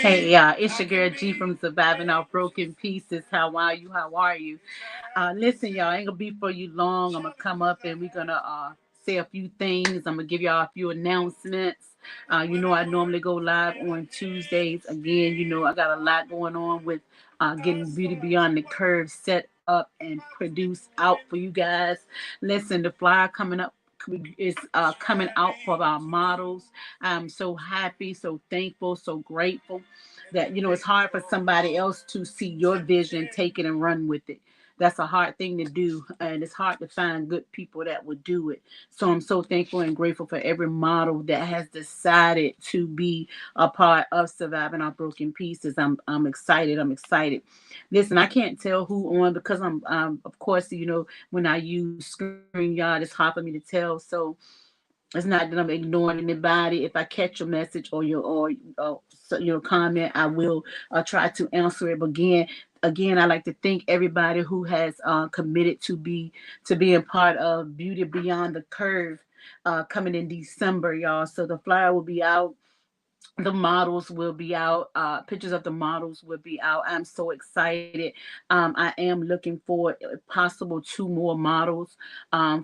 Hey, it's your girl G from Surviving Our Broken Pieces. How are you? How are you? Listen, y'all, I ain't gonna be for you long. I'm gonna come up and we're gonna say a few things. I'm gonna give y'all a few announcements. I normally go live on Tuesdays. Again, I got a lot going on with getting Beauty Beyond the Curve set up and produced out for you guys. Listen, the flyer coming up is coming out for our models. I'm so happy, so thankful, so grateful that it's hard for somebody else to see your vision, take it and run with it. That's a hard thing to do, and it's hard to find good people that would do it. So I'm so thankful and grateful for every model that has decided to be a part of Surviving Our Broken Pieces. I'm excited. I'm excited. Listen, I can't tell who on because I'm of course when I use StreamYard, it's hard for me to tell. So it's not that I'm ignoring anybody. If I catch your message or your comment, I will try to answer it. But again, I like to thank everybody who has committed to being part of Beauty Beyond the Curve coming in December, y'all. So the flyer will be out, the models will be out, pictures of the models will be out. I'm so excited. I am looking for if possible two more models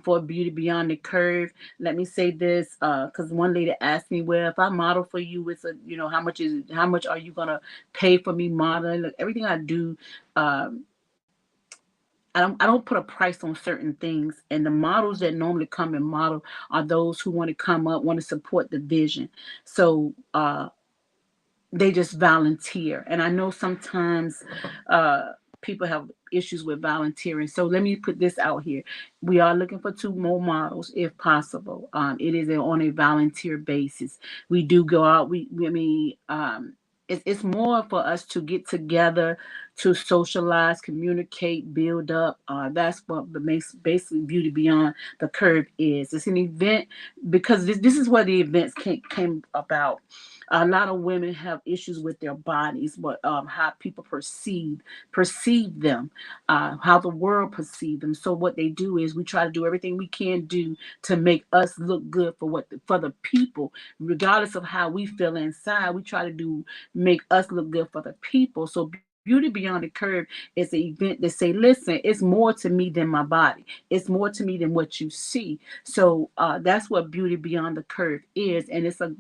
for Beauty Beyond the Curve. Let me say this because one lady asked me, well, if I model for you, it's a how much are you gonna pay for me modeling? Look, everything I do, um I don't put a price on certain things, and the models that normally come and model are those who want to come up, want to support the vision. So they just volunteer. And I know sometimes people have issues with volunteering. So let me put this out here. We are looking for two more models if possible. It is on a volunteer basis. We do go out. I mean, it's more for us to get together, to socialize, communicate, build up. That's what makes basically Beauty Beyond the Curve is. It's an event because this is where the events came about. A lot of women have issues with their bodies, but how people perceive them, how the world perceive them. So what they do is we try to do everything we can do to make us look good for the people, regardless of how we feel inside. We try to do make us look good for the people. So Beauty Beyond the Curve is an event that say, listen, it's more to me than my body. It's more to me than what you see. So that's what Beauty Beyond the Curve is, and it's a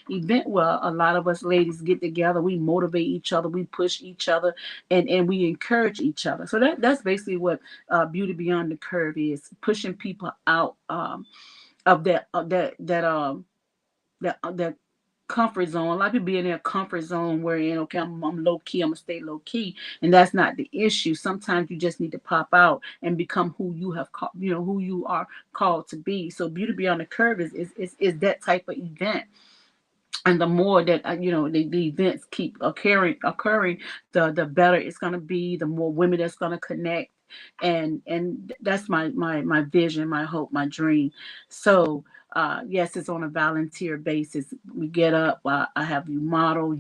event where a lot of us ladies get together. We motivate each other, we push each other, and we encourage each other. So that's basically what Beauty Beyond the Curve is: pushing people out of that comfort zone. A lot of people be in their comfort zone where okay, I'm low key, I'm gonna stay low key, and that's not the issue. Sometimes you just need to pop out and become who you have called, who you are called to be. So Beauty Beyond the Curve is that type of event. And the more that the events keep occurring, the better it's going to be, the more women that's going to connect. And that's my vision, my hope, my dream. So yes, it's on a volunteer basis. We get up, I have you model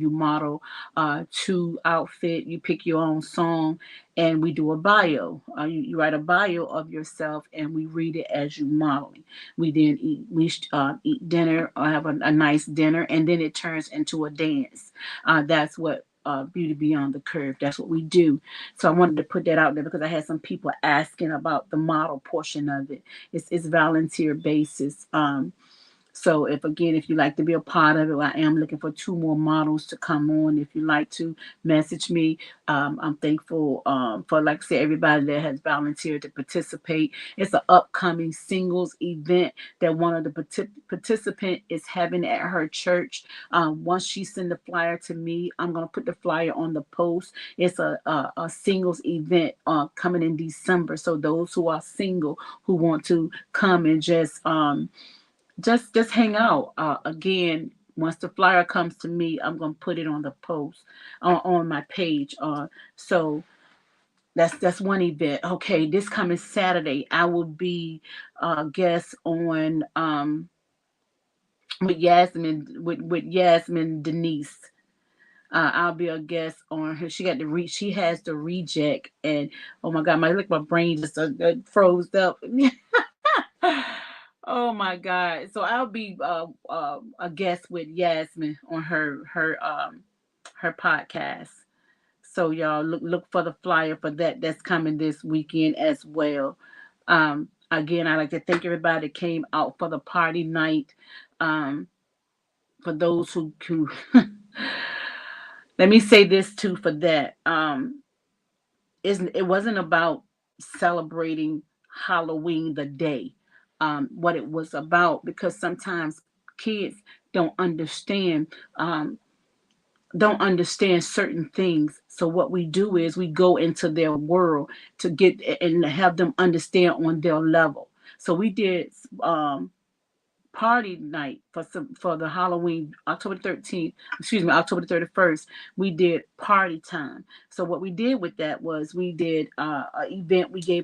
to outfit, you pick your own song, and we do a bio. You write a bio of yourself and we read it as you modeling. We eat dinner, or have a nice dinner, and then it turns into a dance. That's what Beauty Beyond the Curve. That's what we do. So I wanted to put that out there because I had some people asking about the model portion of it. It's volunteer basis. So if you like to be a part of it, I am looking for two more models to come on. If you like to message me, I'm thankful for, like I said, everybody that has volunteered to participate. It's an upcoming singles event that one of the participant is having at her church. Once she send the flyer to me, I'm gonna put the flyer on the post. It's a singles event coming in December. So those who are single who want to come and just hang out. Again, once the flyer comes to me, I'm gonna put it on the post on my page. So that's one event. Okay, this coming Saturday, I will be guest on with Yasmin Denise. I'll be a guest on her. She has the reject, and oh my god, my brain just froze up. Oh my God! So I'll be a guest with Yasmin on her podcast. So y'all look for the flyer for that. That's coming this weekend as well. Again, I'd like to thank everybody that came out for the party night. Um, for those who let me say this too for that. It wasn't about celebrating Halloween the day. What it was about, because sometimes kids don't understand um, don't understand certain things. So what we do is we go into their world to get and have them understand on their level. So we did party night for the Halloween October 13th, excuse me, October 31st. We did party time. So what we did with that was we did an event. We did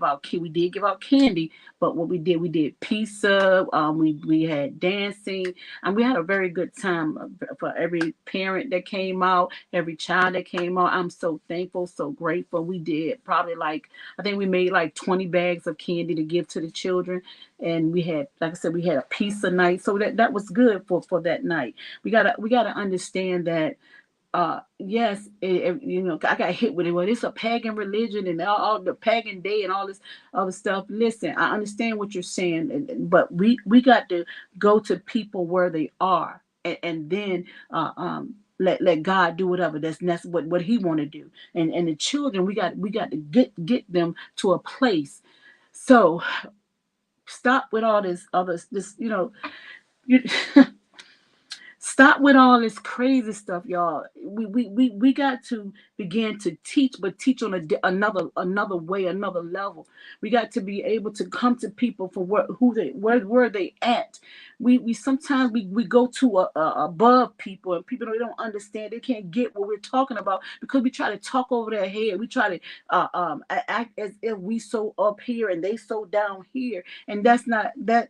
give out candy, but what we did pizza. We had dancing, and we had a very good time for every parent that came out, every child that came out. I'm so thankful, so grateful. We did probably like, I think we made like 20 bags of candy to give to the children, and we had, like I said, we had a pizza night, so that was good for that night. We gotta understand that yes, I got hit with it. Well, it's a pagan religion and all the pagan day and all this other stuff. Listen, I understand what you're saying, but we got to go to people where they are, and then let God do whatever that's what He want to do, and the children, we got to get them to a place. So stop with all this other this you stop with all this crazy stuff, y'all. We got to begin to teach, but teach on another way, another level. We got to be able to come to people for where they at. We sometimes we go to above people, and people don't understand. They can't get what we're talking about because we try to talk over their head. We try to act as if we so up here and they so down here, and that's not that.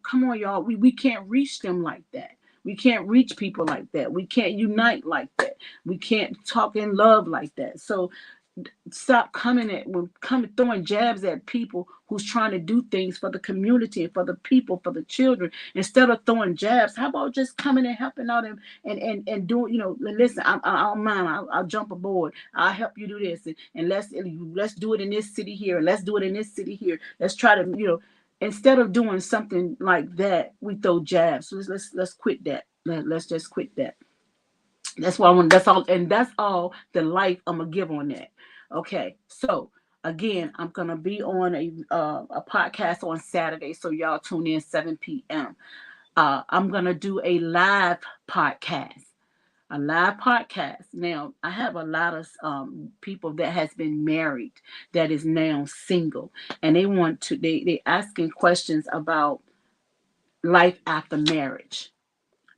Come on, y'all. We can't reach them like that. We can't reach people like that. We can't unite like that. We can't talk in love like that. So stop coming throwing jabs at people who's trying to do things for the community and for the people, for the children. Instead of throwing jabs, how about just coming and helping out and doing, listen, I don't mind. I'll jump aboard. I'll help you do this, and let's do it in this city here, and let's do it in this city here. Let's try to, instead of doing something like that, we throw jabs. So let's quit that. Let's just quit that. That's what I want. That's all, and that's all the life I'm gonna give on that. Okay, so again, I'm gonna be on a podcast on Saturday, so y'all tune in 7 p.m. I'm gonna do a live podcast. A live podcast. Now, I have a lot of people that has been married that is now single, and they want to. They asking questions about life after marriage,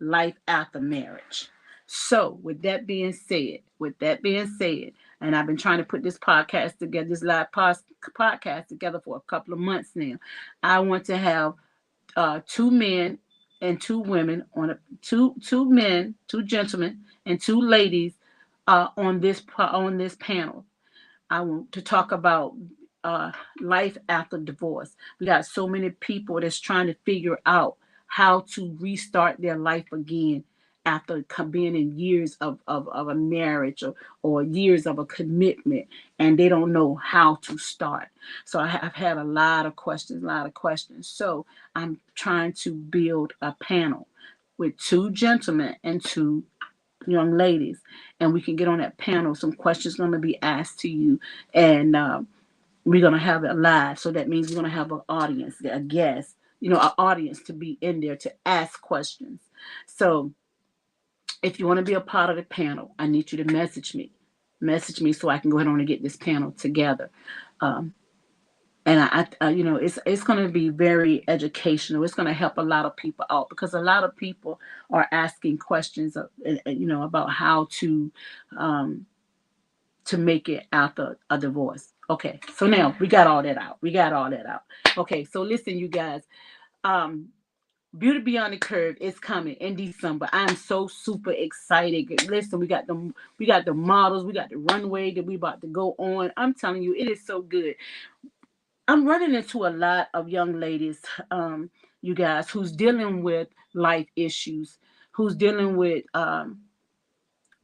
life after marriage. So, with that being said, and I've been trying to put this podcast together, this live podcast together for a couple of months now. I want to have two men and two women two men, two gentlemen, and two ladies on this panel. I want to talk about uh, life after divorce. We got so many people that's trying to figure out how to restart their life again after being in years of a marriage or years of a commitment, and they don't know how to start. So I've had a lot of questions, So I'm trying to build a panel with two gentlemen and two young ladies, and we can get on that panel. Some questions going to be asked to you, and we're going to have it live. So that means we're going to have an audience, a guest, an audience to be in there to ask questions. So if you want to be a part of the panel, I need you to message me so I can go ahead on and get this panel together. Um, and it's going to be very educational. It's going to help a lot of people out because a lot of people are asking questions about how um, to make it after a divorce. Okay, so now we got all that out. Okay, so listen, you guys. um Beauty Beyond the Curve is coming in December. I'm so super excited. Listen, we got the models, we got the runway that we about to go on. I'm telling you, it is so good. I'm running into a lot of young ladies, you guys, who's dealing with life issues, who's dealing with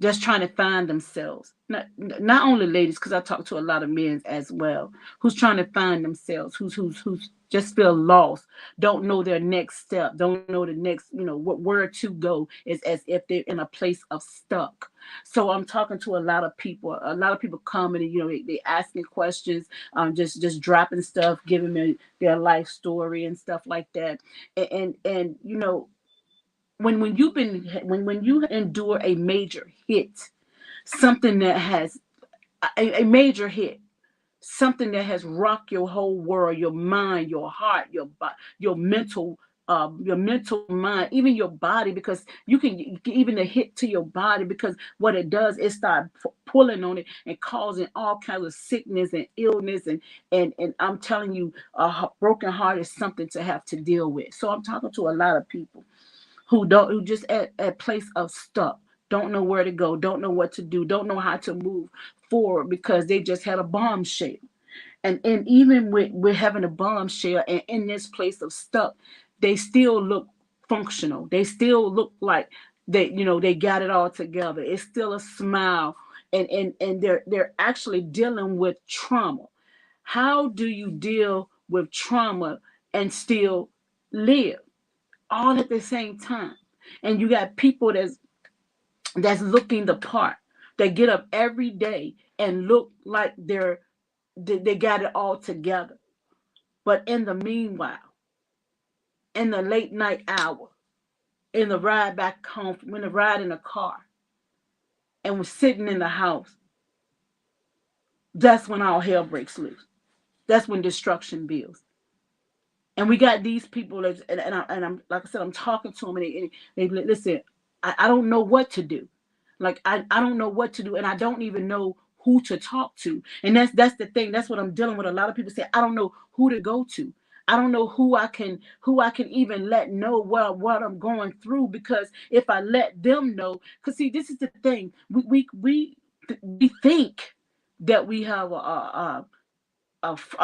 just trying to find themselves. Not only ladies, because I talk to a lot of men as well, who's trying to find themselves, who's just feel lost, don't know their next step, don't know the next, where to go, is as if they're in a place of stuck. So I'm talking to a lot of people. A lot of people coming and they asking questions, just dropping stuff, giving me their life story and stuff like that, and when you've been when you endure a major hit, something that has a major hit, something that has rocked your whole world, your mind, your heart, your mental, your mental mind, even your body, because you can even the hit to your body, because what it does is start pulling on it and causing all kinds of sickness and illness, and I'm telling you, a broken heart is something to have to deal with. So I'm talking to a lot of people who just at place of stuck, don't know where to go, don't know what to do, don't know how to move forward because they just had a bombshell. And even with having a bombshell and in this place of stuck, they still look functional. They still look like they got it all together. It's still a smile, and they're actually dealing with trauma. How do you deal with trauma and still live all at the same time? And you got people that's looking the part, that get up every day and look like they got it all together. But in the meanwhile, in the late night hour, in the ride back home, when the ride in the car, and we're sitting in the house, that's when all hell breaks loose. That's when destruction builds. And we got these people that, and I'm like I said, I'm talking to them, and they listen. I don't know what to do. Like I don't know what to do, and I don't even know who to talk to. And that's the thing. That's what I'm dealing with. A lot of people say I don't know who to go to. I don't know who I can even let know what I'm going through, because if I let them know, because see, this is the thing. We think that we have a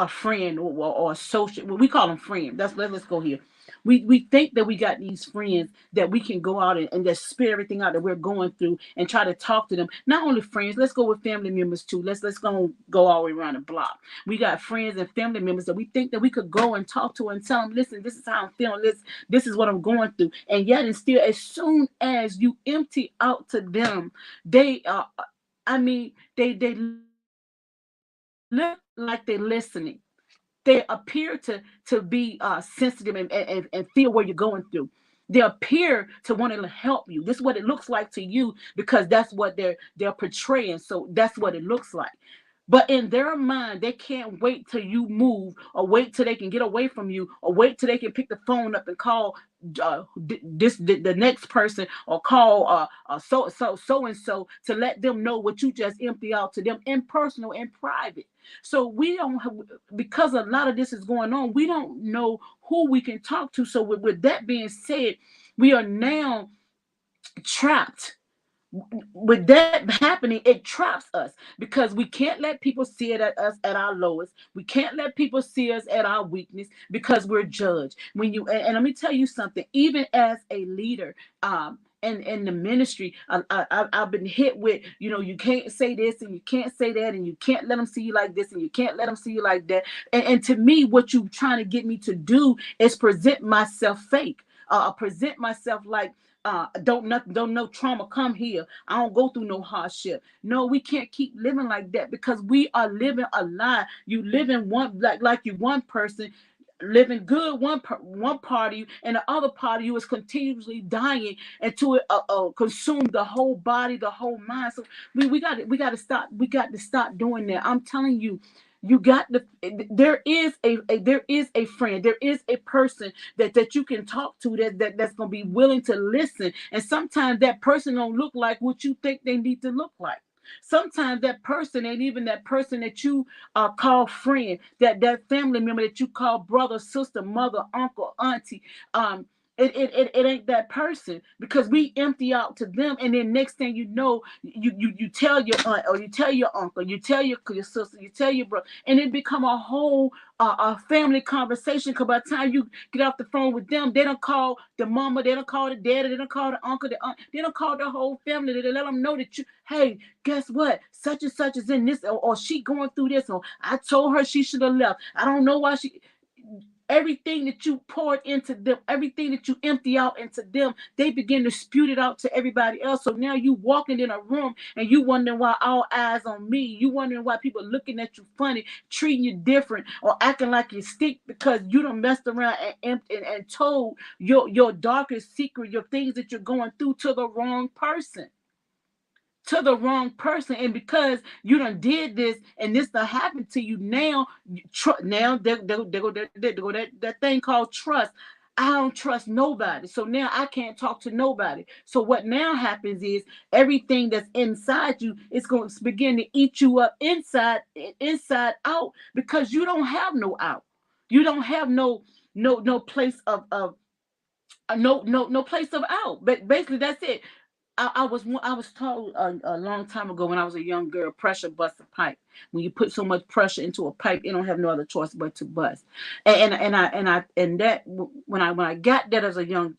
friend, or a social. Well, we call them friends. Let's go here. We think that we got these friends that we can go out and just spit everything out that we're going through and try to talk to them. Not only friends, let's go with family members too. Let's go all the way around the block. We got friends and family members that we think that we could go and talk to and tell them, listen, this is how I'm feeling. This is what I'm going through. And yet, and still, as soon as you empty out to them, they I mean, they look like they're listening. They appear to be sensitive and feel what you're going through. They appear to want to help you. This is what it looks like to you, because that's what they're portraying. So that's what it looks like. But in their mind, they can't wait till you move, or wait till they can get away from you, or wait till they can pick the phone up and call the next person, or call so and so, to let them know what you just empty out to them in personal and private. So we don't have, because a lot of this is going on, we don't know who we can talk to. So with that being said, we are now trapped. With that happening, it traps us, because we can't let people see it at us at our lowest. We can't let people see us at our weakness, because we're judged. When you and let me tell you something, even as a leader, in the ministry, I've been hit with, you can't say this and you can't say that, and you can't let them see you like this and you can't let them see you like that. And to me, what you trying to get me to do is present myself fake, present myself like, don't no trauma come here. I don't go through no hardship. No, we can't keep living like that, because we are living a lie. You live in one, like you one person living good, one part of you, and the other part of you is continuously dying until it consume the whole body, the whole mind. So we got to stop. We got to stop doing that. I'm telling you. You got the there is there is a friend, there is a person that you can talk to, that's gonna be willing to listen. And sometimes that person don't look like what you think they need to look like. Sometimes that person ain't even that person that you call friend, that family member that you call brother, sister, mother, uncle, auntie. It ain't that person, because we empty out to them, and then next thing you know, you tell your aunt, or you tell your uncle, you tell your sister, you tell your brother, and it become a whole a family conversation. Because by the time you get off the phone with them, they don't call the mama, they don't call the daddy, they don't call the uncle, the aunt, they don't call the whole family. They let them know that you, hey, guess what, such and such is in this, or she going through this, or I told her she should have left. I don't know why she. Everything that you poured into them, everything that you empty out into them, they begin to spew it out to everybody else. So now you walking in a room and you wondering why all eyes on me. You wondering why people looking at you funny, treating you different, or acting like you stink, because you done messed around and told your darkest secret, your things that you're going through, to the wrong person. To the wrong person. And because you done did this and this done happened to you, now now there go that thing called trust. I don't trust nobody, so now I can't talk to nobody. So what now happens is everything that's inside you is going to begin to eat you up inside out, because you don't have no out. You don't have no place of no place of out. But basically that's it. I was told a long time ago, when I was a young girl, pressure busts a pipe. When you put so much pressure into a pipe, it don't have no other choice but to bust. And that when I got that as a young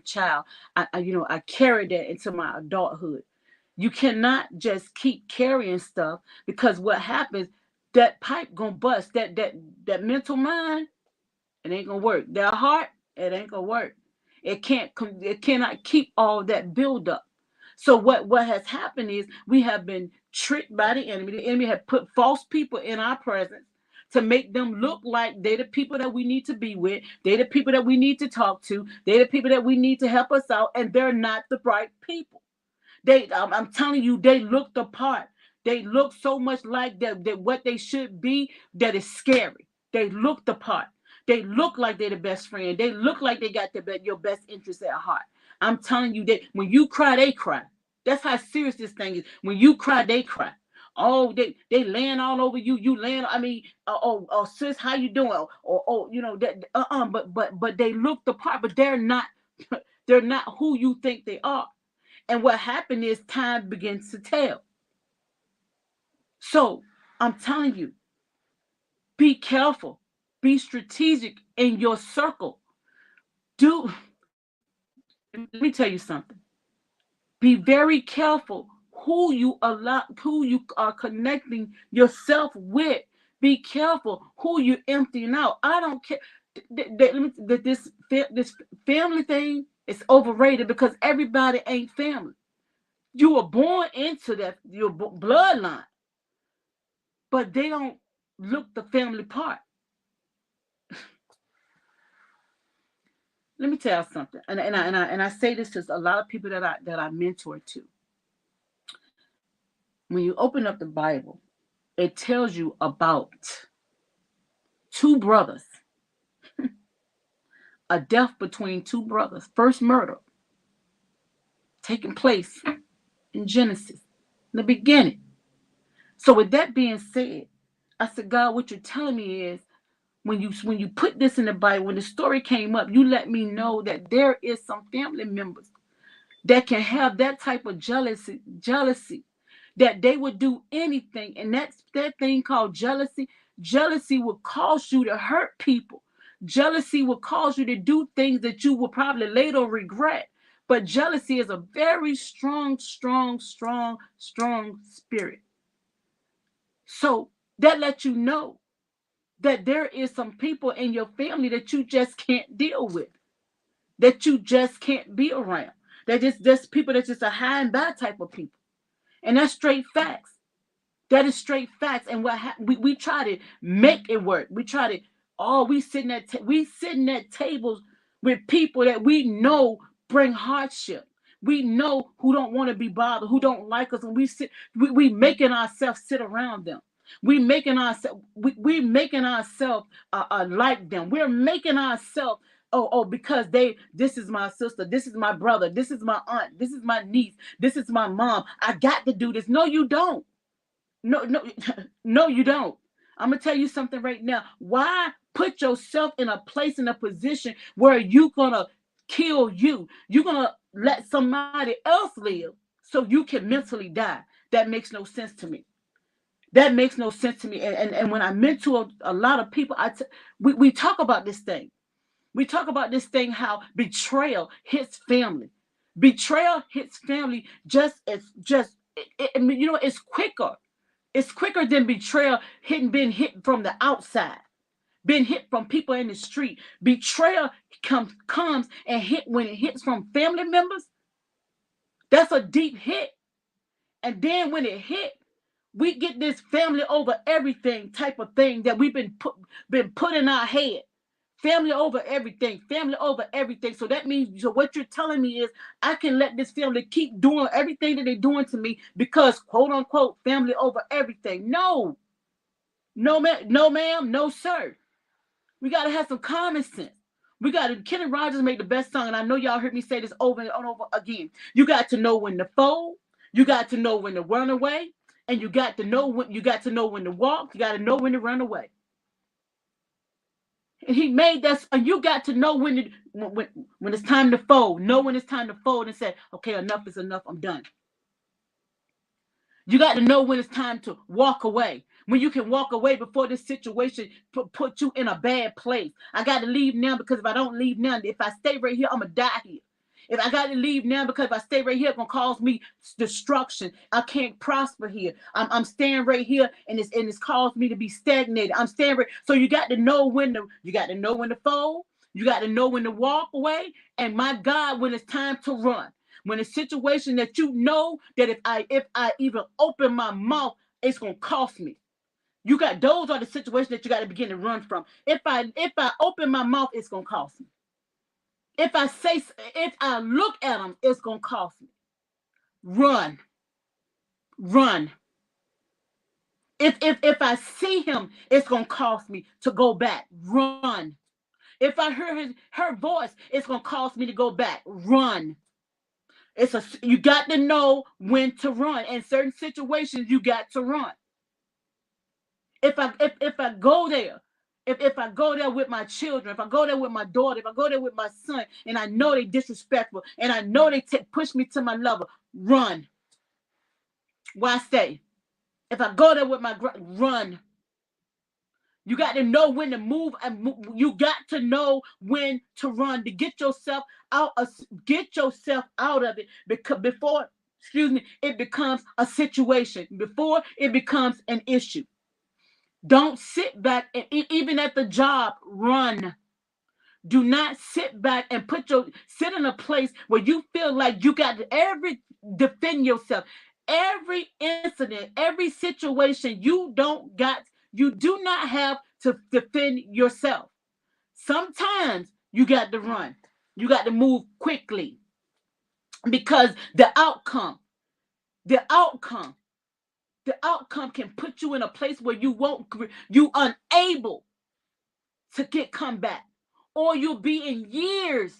child, I carried that into my adulthood. You cannot just keep carrying stuff, because what happens, that pipe gonna bust. That mental mind, it ain't gonna work. That heart, it ain't gonna work. It cannot keep all that build up. So what has happened is we have been tricked by the enemy. The enemy had put false people in our presence to make them look like they're the people that we need to be with. They're the people that we need to talk to. They're the people that we need to help us out, and they're not the right people. I'm telling you, they look the part. They look so much like that what they should be, that is scary. They look the part. They look like they're the best friend. They look like they got your best interest at heart. I'm telling you that when you cry, they cry. That's how serious this thing is. When you cry, they cry. Oh, they laying all over you. You laying. I mean, oh, sis, how you doing? Or oh, that. But they look the part, but they're not. They're not who you think they are. And what happened is time begins to tell. So I'm telling you, be careful, be strategic in your circle. Do Let me tell you something. Be very careful who you are connecting yourself with. Be careful who you're emptying out. I don't care. This family thing is overrated, because everybody ain't family. You were born into that, your bloodline, but they don't look the family part. Let me tell you something, and I say this to a lot of people that I mentor to. When you open up the Bible, it tells you about two brothers, a death between two brothers, first murder taking place in Genesis, in the beginning. So with that being said, I said, God, what you're telling me is, when you put this in the Bible, when the story came up, you let me know that there is some family members that can have that type of jealousy, that they would do anything. And that's that thing called jealousy. Jealousy will cause you to hurt people. Jealousy will cause you to do things that you will probably later regret. But jealousy is a very strong, strong, strong, strong spirit. So that lets you know that there is some people in your family that you just can't deal with, that you just can't be around. That just people that's just a high and bad type of people. And that's straight facts. That is straight facts. And we try to make it work. We try to, we sitting at tables with people that we know bring hardship. We know who don't want to be bothered, who don't like us, and we making ourselves sit around them. We making ourselves like them. We're making ourselves, because this is my sister, this is my brother, this is my aunt, this is my niece, this is my mom, I got to do this. No, you don't. No, no, no, you don't. I'm going to tell you something right now. Why put yourself in a place, in a position where you're going to kill you? You're going to let somebody else live so you can mentally die. That makes no sense to me. That makes no sense to me. And when I mentor a lot of people, we talk about this thing. We talk about this thing, how betrayal hits family. Betrayal hits family it's quicker. It's quicker than betrayal being hit from the outside, being hit from people in the street. Betrayal comes and hit when it hits from family members. That's a deep hit. And then when it hit, we get this family over everything type of thing that we've been put in our head. Family over everything, family over everything. So that means, so what you're telling me is I can let this family keep doing everything that they're doing to me because, quote unquote, family over everything. No, no, man, no, ma'am, no, sir. We got to have some common sense. Kenny Rogers made the best song, and I know y'all heard me say this over and over again. You got to know when to fold, you got to know when to run away, and you got to know when to walk, you got to know when to run away. And he made that, and you got to know when it's time to fold. Know when it's time to fold and say, okay, enough is enough. I'm done. You got to know when it's time to walk away. When you can walk away before this situation put you in a bad place. I got to leave now because if I don't leave now, if I stay right here, I'm going to die here. If I got to leave now because if I stay right here, it's going to cause me destruction. I can't prosper here. I'm staying right here and it's caused me to be stagnated. I'm staying right. So you got to know when to fold. You got to know when to walk away. And my God, when it's time to run. When a situation that you know that if I even open my mouth, it's gonna cost me. Those are the situations that you got to begin to run from. If I open my mouth, it's gonna cost me. If I look at them, it's gonna cost me. Run. If I see him, it's gonna cost me to go back. Run. If I hear her voice, it's gonna cost me to go back. Run. You got to know when to run. In certain situations, you got to run. If I go there, if I go there with my children, if I go there with my daughter, if I go there with my son, and I know they disrespectful, and I know they push me to my level, run. Why stay? If I go there with run. You got to know when to move, and you got to know when to run to get yourself out of it before it becomes a situation, before it becomes an issue. Don't sit back and even at the job, run. Do not sit back and sit in a place where you feel like you got to defend yourself. Every incident, every situation, you do not have to defend yourself. Sometimes you got to run. You got to move quickly because the outcome can put you in a place where you unable to come back, or you'll be in years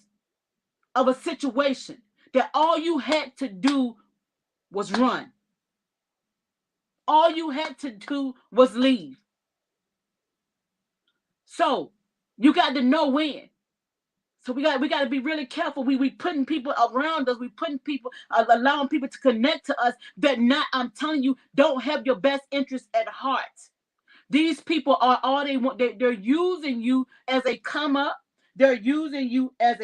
of a situation that all you had to do was run. All you had to do was leave. So you got to know when. So we got to be really careful. We putting people around us. We putting people, allowing people to connect to us that I'm telling you, don't have your best interest at heart. These people are all they want. They're using you as a come up. They're using you as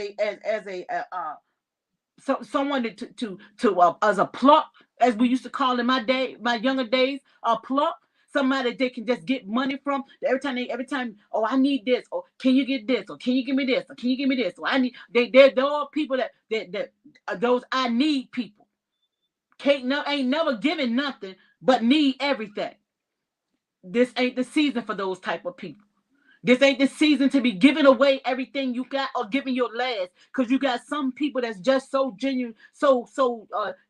someone as a pluck, as we used to call in my younger days, a pluck. Somebody they can just get money from. Every time, oh, I need this, or can you get this, or can you give me this, or can you give me this, or I need. They're all people that are those I need people. Ain't never giving nothing, but need everything. This ain't the season for those type of people. This ain't the season to be giving away everything you got or giving your last, because you got some people that's just so genuine,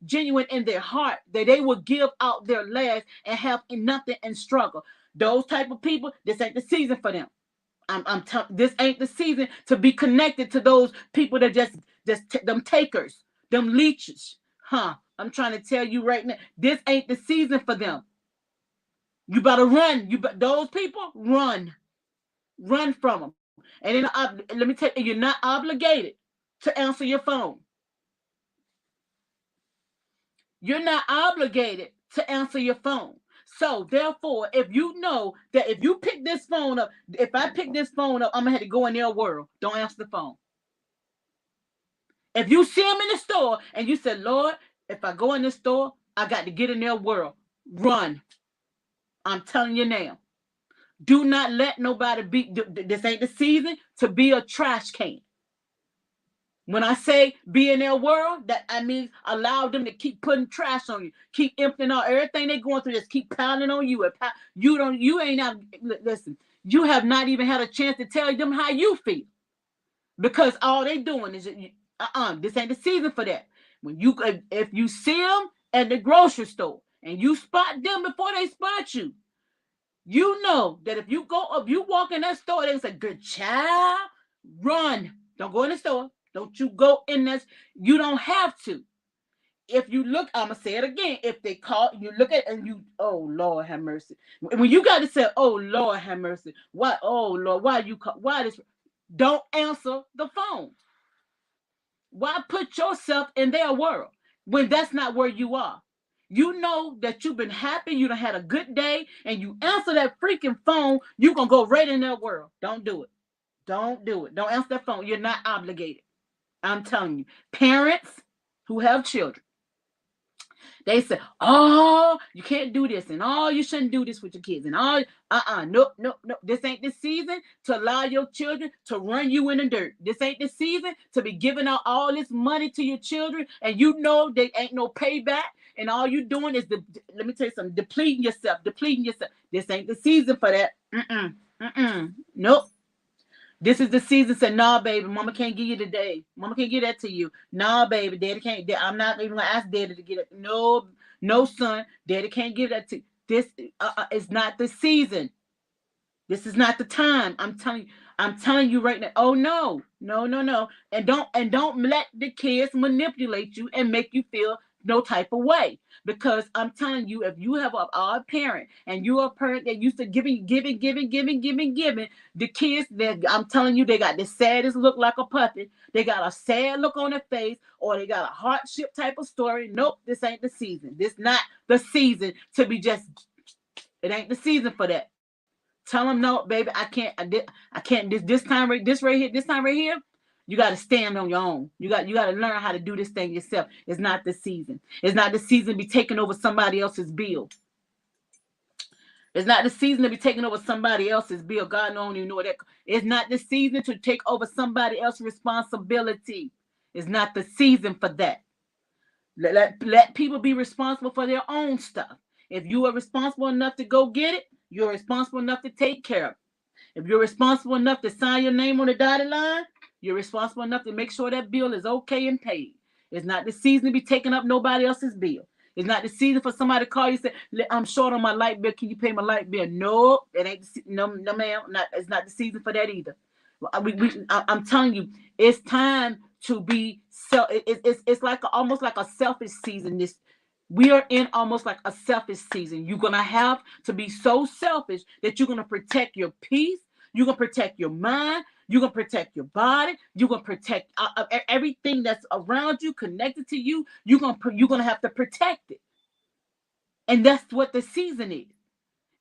genuine in their heart that they will give out their last and have nothing and struggle. Those type of people, this ain't the season for them. This ain't the season to be connected to those people that just them takers, them leeches. I'm trying to tell you right now, this ain't the season for them. You better run. Those people, run from them. And then let me tell you, you're not obligated to answer your phone. You're not obligated to answer your phone. So therefore, if you know that if you pick this phone up, if I pick this phone up, I'm gonna have to go in their world. Don't answer the phone. If you see them in the store and you say, Lord, if I go in this store, I got to get in their world. Run. I'm telling you now. Do not let nobody be. This ain't the season to be a trash can. When I say be in their world, that I mean allow them to keep putting trash on you, keep emptying out everything they're going through, just keep piling on you. You ain't out. Listen, you have not even had a chance to tell them how you feel, because all they doing is this ain't the season for that. When if you see them at the grocery store and you spot them before they spot you, you know that if you walk in that store, they say, "Good child, run! Don't go in the store. Don't you go in this. You don't have to. If you look, I'm gonna say it again. If they call, you look at and you, oh Lord, have mercy. When you got to say, oh Lord, have mercy. Why? Oh Lord, why you call? Why this? Don't answer the phone. Why put yourself in their world when that's not where you are? You know that you've been happy, you done had a good day, and you answer that freaking phone, you're going to go right in their world. Don't do it. Don't do it. Don't answer that phone. You're not obligated. I'm telling you. Parents who have children, they say, oh, you can't do this, and oh, you shouldn't do this with your kids, and all, no. This ain't the season to allow your children to run you in the dirt. This ain't the season to be giving out all this money to your children, and you know they ain't no payback, and all you doing is, let me tell you something, depleting yourself. This ain't the season for that. Nope. This is the season. Said, nah, baby, mama can't give you today. Mama can't give that to you. Nah, baby, daddy can't. I'm not even gonna ask daddy to get it. No, son, daddy can't give that to you. This is not the season. This is not the time. I'm telling you right now. Oh no. And don't let the kids manipulate you and make you feel no type of way. Because I'm telling you, if you have a parent and you're a parent that used to giving, the kids that I'm telling you, they got the saddest look like a puppet. They got a sad look on their face, or they got a hardship type of story. Nope, this ain't the season. This not the season to be just. It ain't the season for that. Tell them no, baby. I can't. This time right here. You got to stand on your own. You got to learn how to do this thing yourself. It's not the season. It's not the season to be taking over somebody else's bill. It's not the season to be taking over somebody else's bill. God don't even know that. It's not the season to take over somebody else's responsibility. It's not the season for that. Let people be responsible for their own stuff. If you are responsible enough to go get it, you're responsible enough to take care of it. If you're responsible enough to sign your name on the dotted line, you're responsible enough to make sure that bill is okay and paid. It's not the season to be taking up nobody else's bill. It's not the season for somebody to call you and say, I'm short on my light bill. Can you pay my light bill? No, it ain't. No, ma'am. It's not the season for that either. I'm telling you, it's time to be. It's like almost like a selfish season. We are in almost like a selfish season. You're going to have to be so selfish that you're going to protect your peace. You're going to protect your mind. You're going to protect your body. You're going to protect everything that's around you, connected to you. You're going to have to protect it. And that's what the season is.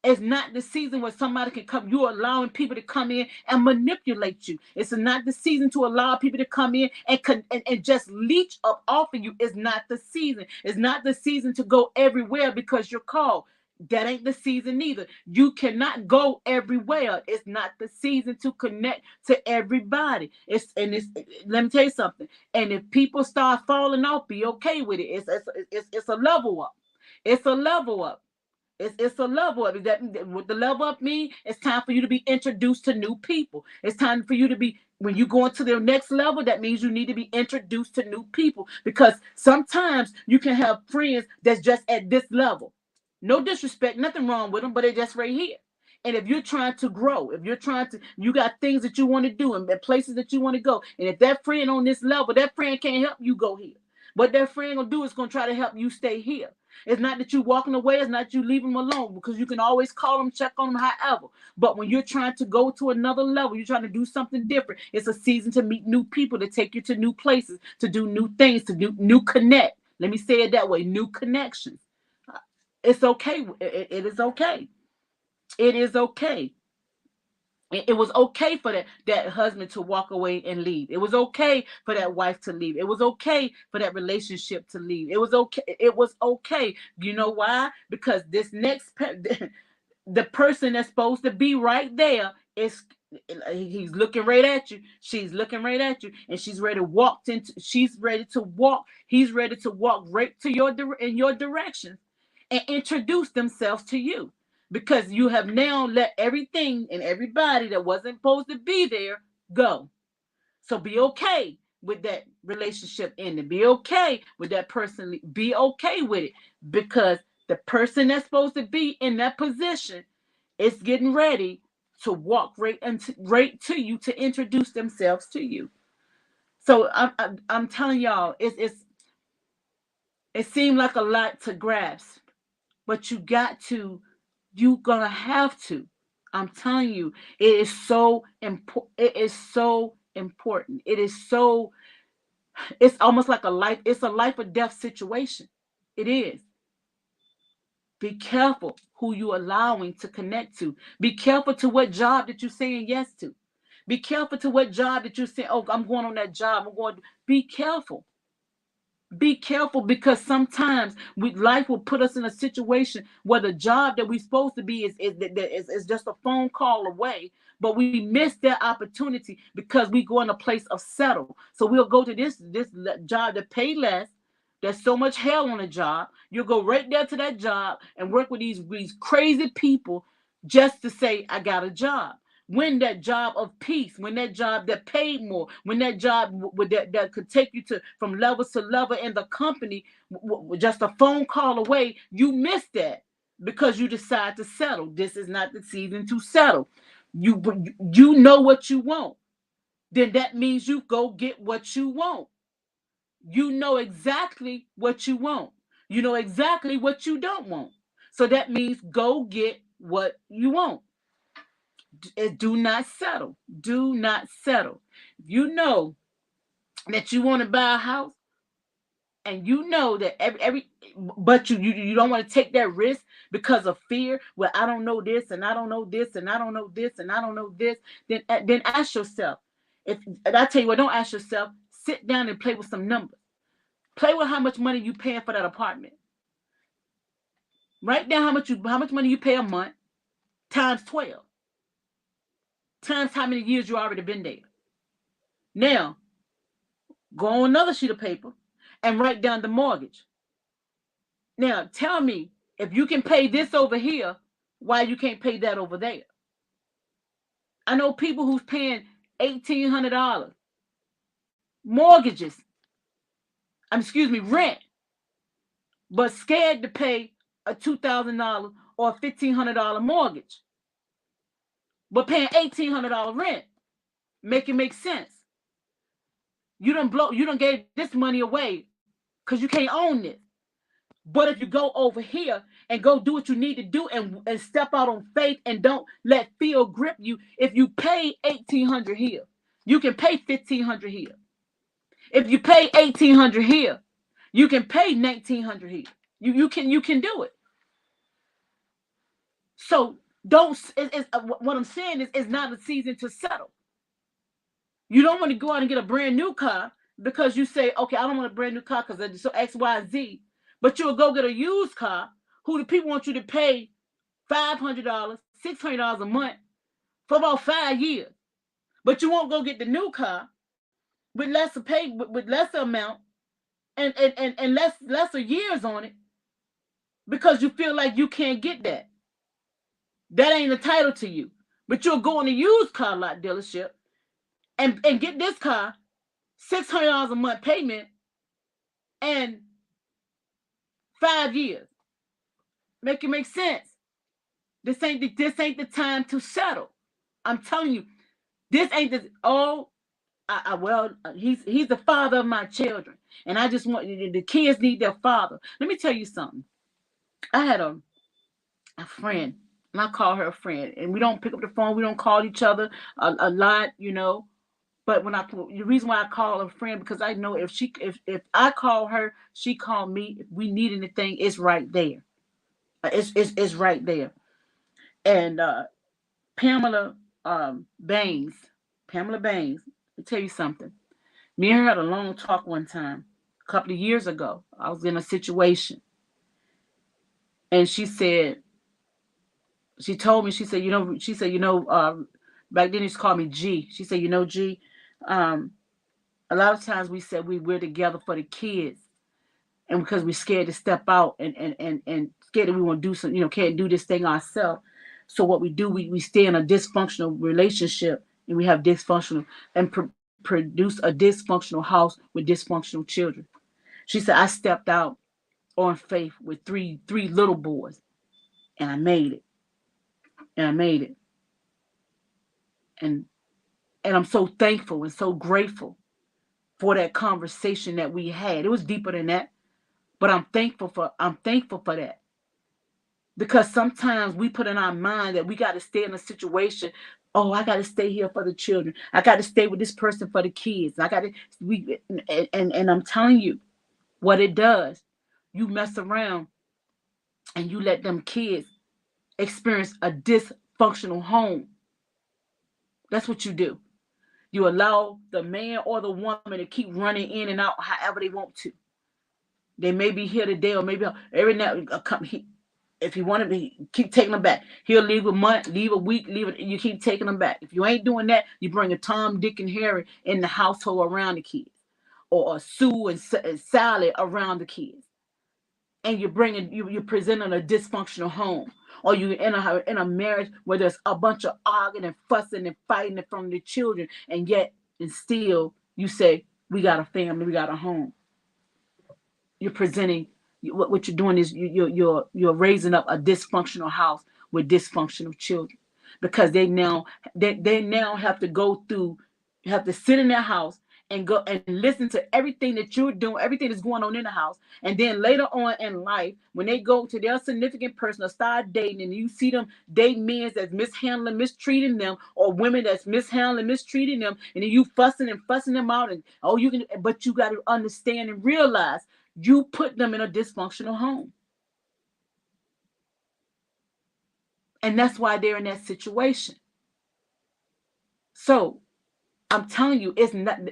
It's not the season where somebody can come. You're allowing people to come in and manipulate you. It's not the season to allow people to come in and just leech up off of you. It's not the season. It's not the season to go everywhere because you're called. That ain't the season either. You cannot go everywhere. It's not the season to connect to everybody. Let me tell you something. And if people start falling off, be okay with it. It's a level up. It's a level up. It's a level up. What the level up mean? It's time for you to be introduced to new people. It's time for you to be, when you go into the next level, that means you need to be introduced to new people, because sometimes you can have friends that's just at this level. No disrespect, nothing wrong with them, but they're just right here. And if you're trying to grow, you got things that you want to do and places that you want to go. And if that friend on this level, that friend can't help you go here. What that friend gonna do is gonna try to help you stay here. It's not that you walking away. It's not you leaving them alone, because you can always call them, check on them, however. But when you're trying to go to another level, you're trying to do something different. It's a season to meet new people, to take you to new places, to do new things, to do new connect. Let me say it that way: new connections. It's okay. It is okay. It is okay. It was okay for that husband to walk away and leave. It was okay for that wife to leave. It was okay for that relationship to leave. It was okay. It was okay. You know why? Because this next the person that's supposed to be right there is, he's looking right at you. She's looking right at you, and she's ready to walk into. She's ready to walk. He's ready to walk right to in your direction, and introduce themselves to you, because you have now let everything and everybody that wasn't supposed to be there go. So be okay with that relationship ending. Be okay with that person. Be okay with it, because the person that's supposed to be in that position is getting ready to walk right to you, to introduce themselves to you. So I'm telling y'all, it seemed like a lot to grasp, but you're gonna have to. I'm telling you, it is so important. It is so important. It's almost like it's a life or death situation. It is. Be careful who you allowing to connect to. Be careful to what job that you're saying yes to. Be careful to what job that you're saying, oh, I'm going on that job. I'm going. Be careful. Be careful, because sometimes life will put us in a situation where the job that we're supposed to be is just a phone call away, but we miss that opportunity because we go in a place of settle. So we'll go to this job that pay less. There's so much hell on the job. You'll go right there to that job and work with these crazy people just to say, I got a job. When that job of peace, when that job that paid more, when that job that could take you to from level to level in the company, just a phone call away, you missed that because you decide to settle. This is not the season to settle. You know what you want. Then that means you go get what you want. You know exactly what you want. You know exactly what you don't want. So that means go get what you want. Do not settle. Do not settle. You know that you want to buy a house, and you know that every but you don't want to take that risk because of fear. Well, I don't know this, and I don't know this, and I don't know this, and I don't know this. Then ask yourself. If and I tell you what, don't ask yourself. Sit down and play with some numbers. Play with how much money you paying for that apartment. Write down how much money you pay a month times 12. Times how many years you already been there. Now, go on another sheet of paper and write down the mortgage. Now, tell me, if you can pay this over here, why you can't pay that over there? I know people who's paying $1,800 mortgages. Excuse me, rent, but scared to pay a $2,000 or a $1,500 mortgage, but paying $1,800 rent. Make it make sense. You don't gave this money away because you can't own this. But if you go over here and go do what you need to do, and step out on faith, and don't let fear grip you, if you pay $1,800 here, you can pay $1,500 here. If you pay $1,800 here, you can pay $1,900 here. You can do it. So don't. What I'm saying is, it's not a season to settle. You don't want to go out and get a brand new car because you say, okay, I don't want a brand new car because it's so X, Y, Z. But you'll go get a used car who the people want you to pay $500, $600 a month for about 5 years. But you won't go get the new car with lesser amount and lesser years on it, because you feel like you can't get that. That ain't entitled to you. But you'll go in a used car lot dealership and get this car, $600 a month payment, and 5 years. Make it make sense. This ain't the time to settle. I'm telling you, this ain't the well, he's the father of my children, and I just want the kids need their father. Let me tell you something. I had a friend, and I call her a friend, and we don't pick up the phone. We don't call each other a lot, you know. But the reason why I call her a friend, because I know if I call her, she call me. If we need anything, it's right there. It's right there. And Pamela Baines, Pamela Baines. Let me tell you something. Me and her had a long talk one time, a couple of years ago. I was in a situation, and she told me, she said, back then she called me G. She said, G, um, a lot of times we said we're together for the kids, and because we're scared to step out and scared that we want to do something, can't do this thing ourselves. So what we do, we stay in a dysfunctional relationship, and we have dysfunctional and produce a dysfunctional house with dysfunctional children. She said, I stepped out on faith with three little boys, and I made it. And I made it. And I'm so thankful and so grateful for that conversation that we had. It was deeper than that, but I'm thankful for that. Because sometimes we put in our mind that we got to stay in a situation. Oh, I got to stay here for the children. I got to stay with this person for the kids. And I'm telling you what it does. You mess around and you let them kids experience a dysfunctional home. That's what you do. You allow the man or the woman to keep running in and out however they want to. They may be here today, or maybe every now if he wanted to keep taking them back. He'll leave a month, leave a week, you keep taking them back. If you ain't doing that, you bring a Tom, Dick, and Harry in the household around the kids, or a Sue and Sally around the kids, and you're presenting a dysfunctional home, or you in a marriage where there's a bunch of arguing and fussing and fighting from the children, and yet and still you say we got a family, we got a home. You're presenting what you're doing is you're raising up a dysfunctional house with dysfunctional children, because they now have to go through, have to sit in their house and go and listen to everything that you're doing, everything that's going on in the house. And then later on in life, when they go to their significant person or start dating, and you see them date men that's mishandling, mistreating them, or women that's mishandling, mistreating them, and then you fussing them out, and but you got to understand and realize you put them in a dysfunctional home. And that's why they're in that situation. So I'm telling you,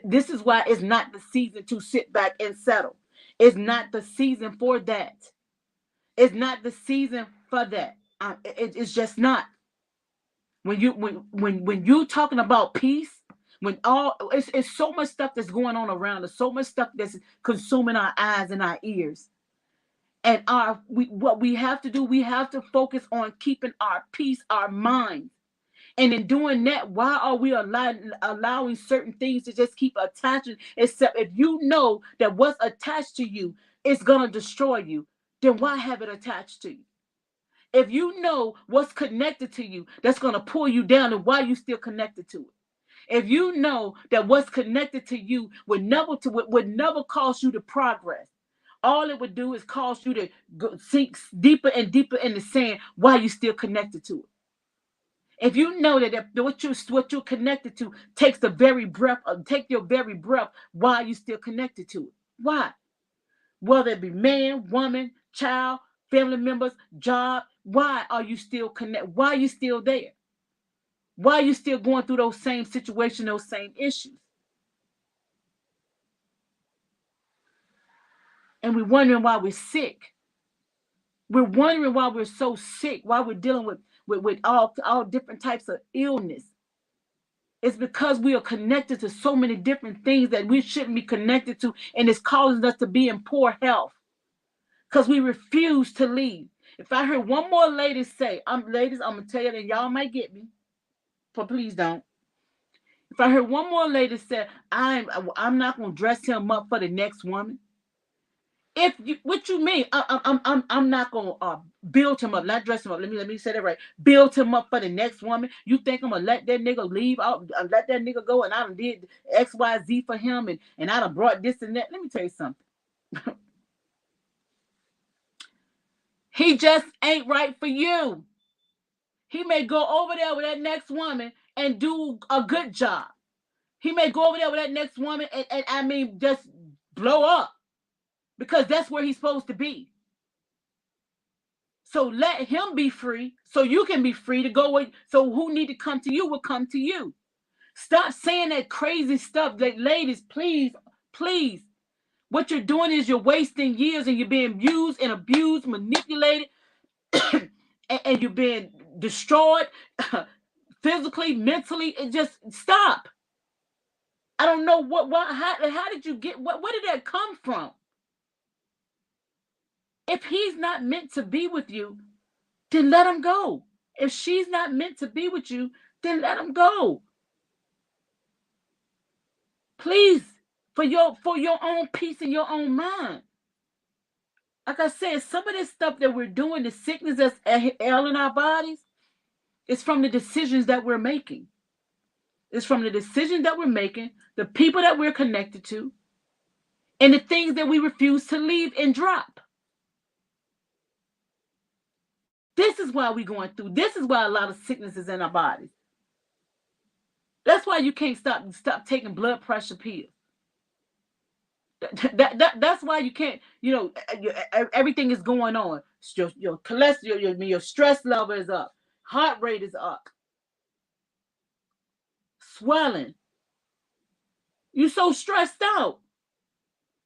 this is why it's not the season to sit back and settle. It's not the season for that. It's not the season for that. It's just not. When you talking about peace, it's so much stuff that's going on around us, so much stuff that's consuming our eyes and our ears. And what we have to do, we have to focus on keeping our peace, our mind. And in doing that, why are we allowing certain things to just keep attaching? Except if you know that what's attached to you is going to destroy you, then why have it attached to you? If you know what's connected to you that's going to pull you down, and why you still connected to it? If you know that what's connected to you would never cause you to progress, all it would do is cause you to sink deeper and deeper in the sand, why you still connected to it. If you know that what you're connected to takes the very breath, take your very breath, why are you still connected to it? Why? Whether it be man, woman, child, family members, job, why are you still connected? Why are you still there? Why are you still going through those same situations, those same issues? And we're wondering why we're sick. We're wondering why we're so sick, why we're dealing with all different types of illness. It's because we are connected to so many different things that we shouldn't be connected to, and it's causing us to be in poor health because we refuse to leave. If I heard one more lady say, ladies, I'm going to tell you that y'all might get me, but please don't. If I heard one more lady say, I'm not going to dress him up for the next woman, If you, what you mean? I'm not gonna build him up, not dress him up. Let me say that right. Build him up for the next woman. You think I'm gonna let that nigga leave out, let that nigga go, and I done did XYZ for him, and I done brought this and that. Let me tell you something. He just ain't right for you. He may go over there with that next woman and do a good job. He may go over there with that next woman and I mean just blow up because that's where he's supposed to be. So let him be free so you can be free to go with. So who need to come to you will come to you. Stop saying that crazy stuff. Like, ladies, please, please. What you're doing is you're wasting years and you're being used and abused, manipulated, and you're being destroyed physically, mentally. It just stop. I don't know how did you get, where did that come from? If he's not meant to be with you, then let him go. If she's not meant to be with you, then let him go. Please, for your own peace and your own mind. Like I said, some of this stuff that we're doing, the sickness that's ailing our bodies, is from the decisions that we're making. It's from the decisions that we're making, the people that we're connected to, and the things that we refuse to leave and drop. This is why we're going through. This is why a lot of sickness is in our bodies. That's why you can't stop taking blood pressure pills. That's why you can't. Everything is going on. Your cholesterol, your stress level is up. Heart rate is up. Swelling. You're so stressed out.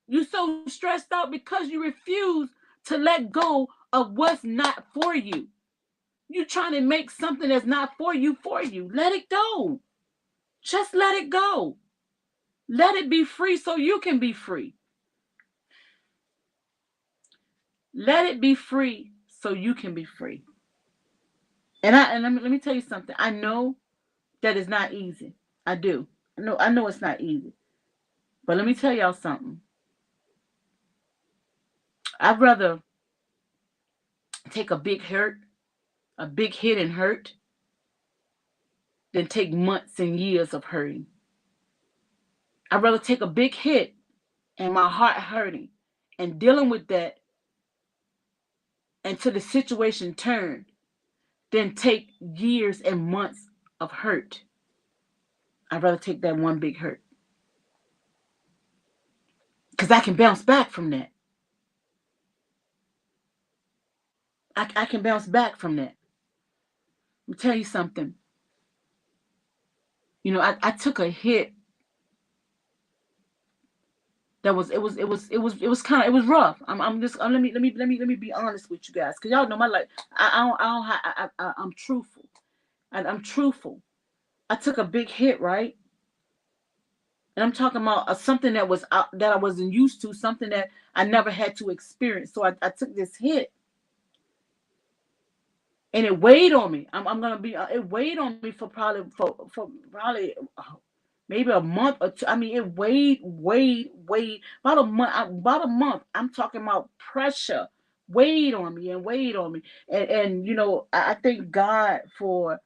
You're so stressed out because you refuse to let go of what's not for you. You're trying to make something that's not for you for you. Let it go. Just let it go. Let it be free so you can be free. Let it be free so you can be free. And let me tell you something. I know that it's not easy. I do. I know it's not easy. But let me tell y'all something. I'd rather take a big hit and hurt, than take months and years of hurting. I'd rather take a big hit and my heart hurting and dealing with that until the situation turned than take years and months of hurt. I'd rather take that one big hurt. Because I can bounce back from that. I can bounce back from that. Let me tell you something. I took a hit that was kind of, it was rough. I'm just let me be honest with you guys, because y'all know my life. I'm truthful. I'm truthful. I took a big hit, right? And I'm talking about something that I wasn't used to, something that I never had to experience. So I took this hit, and it weighed on me. I'm gonna be. It weighed on me for probably maybe a month or two. I mean, it weighed about a month. About a month. I'm talking about pressure weighed on me and weighed on me. And I thank God for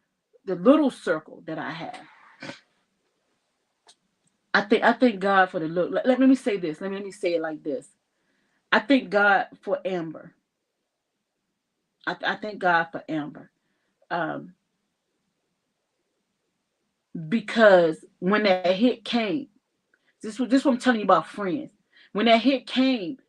the little circle that I have. I thank God for the look. Let me say this. Let me say it like this. I thank God for Amber. I thank God for Amber. Um, because when that hit came, this what I'm telling you about friends. When that hit came,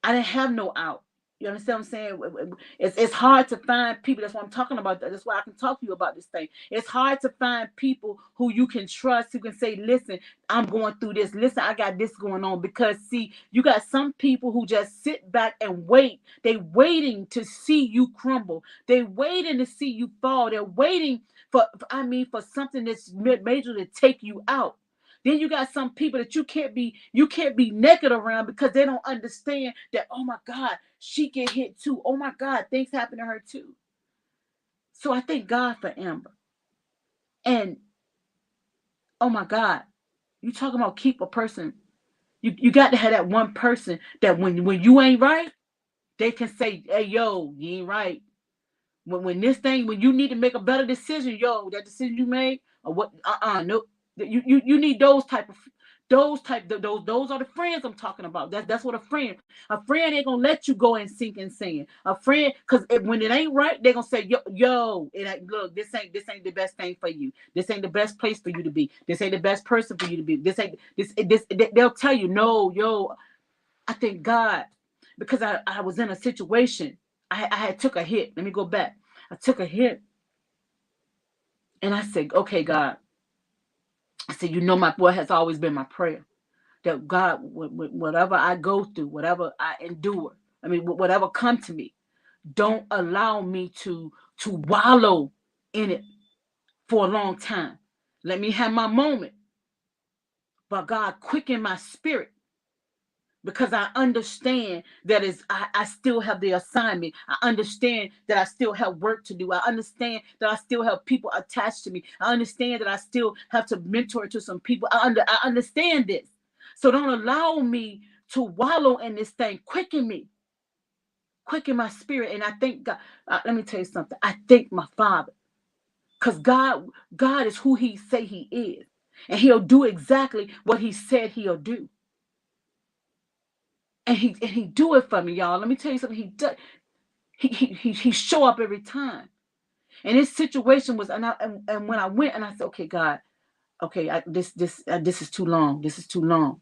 I didn't have no out. You understand what I'm saying? It's hard to find people. That's what I'm talking about. That's why I can talk to you about this thing. It's hard to find people who you can trust, who can say, listen, I'm going through this. Listen, I got this going on. Because, see, you got some people who just sit back and wait. They waiting to see you crumble. They waiting to see you fall. They're waiting for something that's major to take you out. Then you got some people that you can't be naked around because they don't understand that, oh my God, she get hit too. Oh my God, things happen to her too. So I thank God for Amber. And oh my God, you talking about keep a person. You got to have that one person that when you ain't right, they can say, hey, yo, you ain't right. When this thing, when you need to make a better decision, yo, that decision you made, or what, no, you need those are the friends I'm talking about. That's what a friend ain't gonna let you go and sink in sin. A friend, because when it ain't right, they're gonna say, yo, it ain't, look, this ain't the best thing for you. This ain't the best place for you to be. This ain't the best person for you to be. This ain't this. They'll tell you, no, yo. I thank God, because I was in a situation. I had took a hit. Let me go back. I took a hit, and I said, okay, God. I said, my what has always been my prayer, that God, whatever I go through, whatever I endure, I mean, whatever come to me, don't allow me to wallow in it for a long time. Let me have my moment, but God, quicken my spirit, because I understand that I still have the assignment. I understand that I still have work to do. I understand that I still have people attached to me. I understand that I still have to mentor to some people. I understand this. So don't allow me to wallow in this thing. Quicken me. Quicken my spirit. And I thank God. Let me tell you something. I thank my Father. Because God is who he say he is. And he'll do exactly what he said he'll do. And he do it for me, y'all. Let me tell you something. He does. He show up every time. And this situation was, and when I went and I said, okay, God, okay, this is too long. This is too long.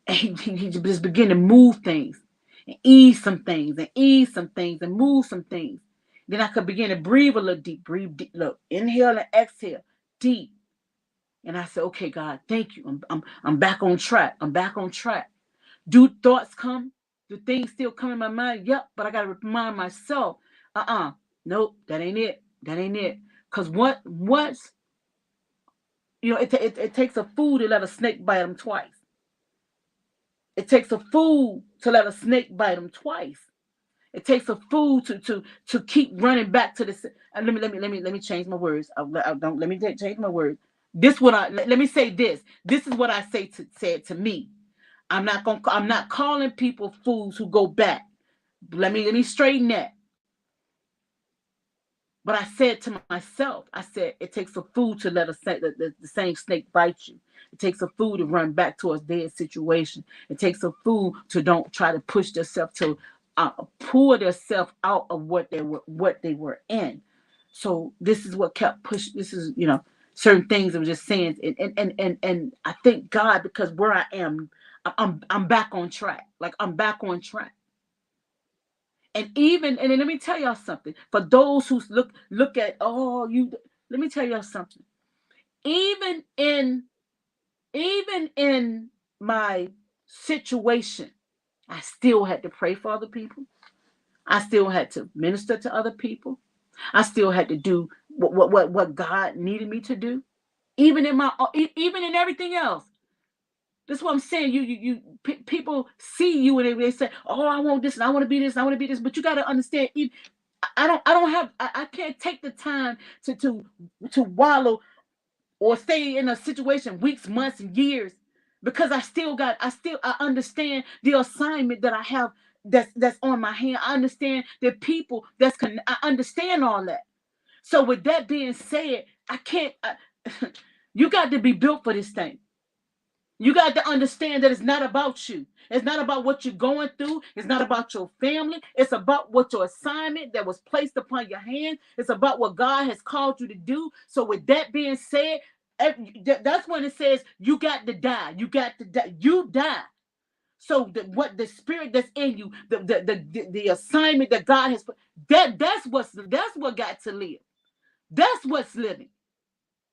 And he just began to move things, and ease some things, and ease some things, and move some things. Then I could begin to breathe a little deep. Breathe deep. Look, inhale and exhale, deep. And I said, okay, God, thank you. I'm back on track. I'm back on track. Do thoughts come? Do things still come in my mind? Yep, but I got to remind myself, nope, that ain't it. That ain't it. Because what's, it takes a fool to let a snake bite them twice. It takes a fool to let a snake bite them twice. It takes a fool to keep running back to this. And let me change my words. Don't let me change my words. Let me say this. This is what I say to me. I'm not calling people fools who go back. Let me straighten that. But I said to myself, I said, it takes a fool to let the same snake bite you. It takes a fool to run back to a dead situation. It takes a fool to don't try to push themselves to pull themselves out of what they were in. So this is what kept pushing. This is certain things I was just saying, and I thank God, because where I am, I'm back on track. Like, I'm back on track. And then let me tell y'all something. For those who look at, let me tell y'all something. Even in my situation, I still had to pray for other people. I still had to minister to other people. I still had to do what God needed me to do. Even in everything else. That's what I'm saying. People see you and they say, "Oh, I want this and I want to be this and I want to be this." But you got to understand, I can't take the time to wallow or stay in a situation weeks, months, and years, because I understand the assignment that I have, that's on my hand. I understand the people I understand all that. So with that being said, I can't. You got to be built for this thing. You got to understand that it's not about you. It's not about what you're going through. It's not about your family. It's about what your assignment that was placed upon your hand. It's about what God has called you to do. So with that being said, that's when it says you got to die. You got to die. You die. So what the spirit that's in you, the assignment that God has put, that's what got to live. That's what's living.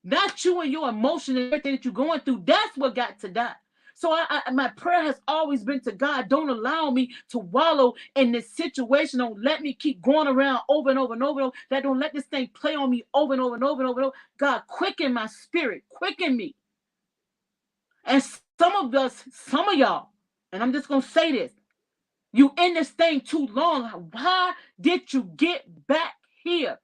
Not you and your emotion and everything that you're going through. That's what got to die. So my prayer has always been to God, don't allow me to wallow in this situation. Don't let me keep going around over and over and over. That don't let this thing play on me over and over and over and over. God, quicken my spirit. Quicken me. And some of y'all, and I'm just going to say this, you in this thing too long. Why did you get back here?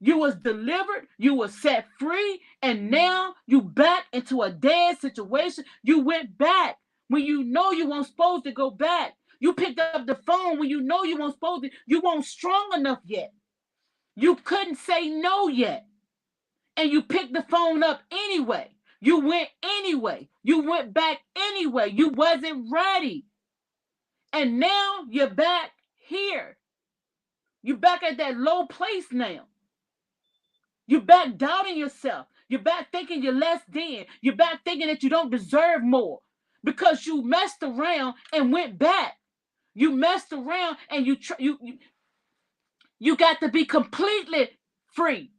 You was delivered, you was set free, and now you back into a dead situation. You went back when you know you weren't supposed to go back. You picked up the phone when you know you weren't supposed to. You weren't strong enough yet. You couldn't say no yet. And you picked the phone up anyway. You went anyway. You went back anyway. You wasn't ready. And now you're back here. You're back at that low place now. You're back doubting yourself. You're back thinking you're less than. You're back thinking that you don't deserve more because you messed around and went back. You messed around and you got to be completely free.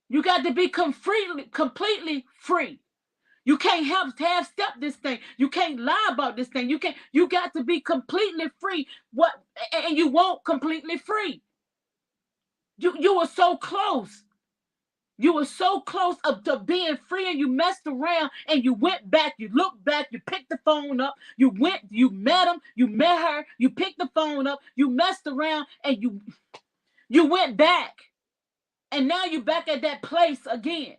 You got to be completely free. You can't half step this thing. You can't lie about this thing. You got to be completely free. And you won't completely free. You were so close. You were so close up to being free, and you messed around and you went back. You looked back. You picked the phone up. You met him. You met her. You picked the phone up. You messed around and you went back. And now you're back at that place again.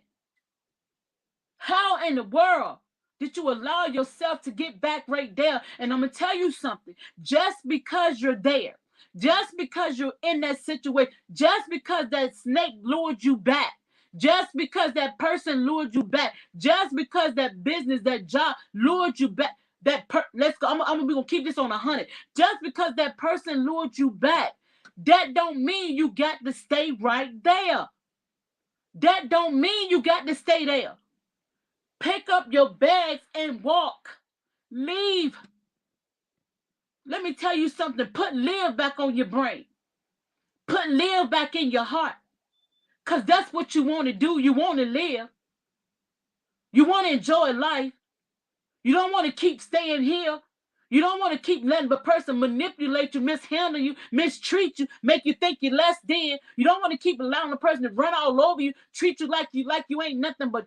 How in the world did you allow yourself to get back right there? And I'm going to tell you something. Just because you're there, just because you're in that situation, just because that snake lured you back, just because that person lured you back, just because that business, that job lured you back, let's go. We're going to keep this on 100. Just because that person lured you back, that don't mean you got to stay right there. That don't mean you got to stay there. Pick up your bags and walk. Leave. Let me tell you something. Put live back on your brain. Put live back in your heart. Because that's what you want to do. You want to live. You want to enjoy life. You don't want to keep staying here. You don't want to keep letting the person manipulate you, mishandle you, mistreat you, make you think you're less than. You don't want to keep allowing the person to run all over you, treat you like you ain't nothing but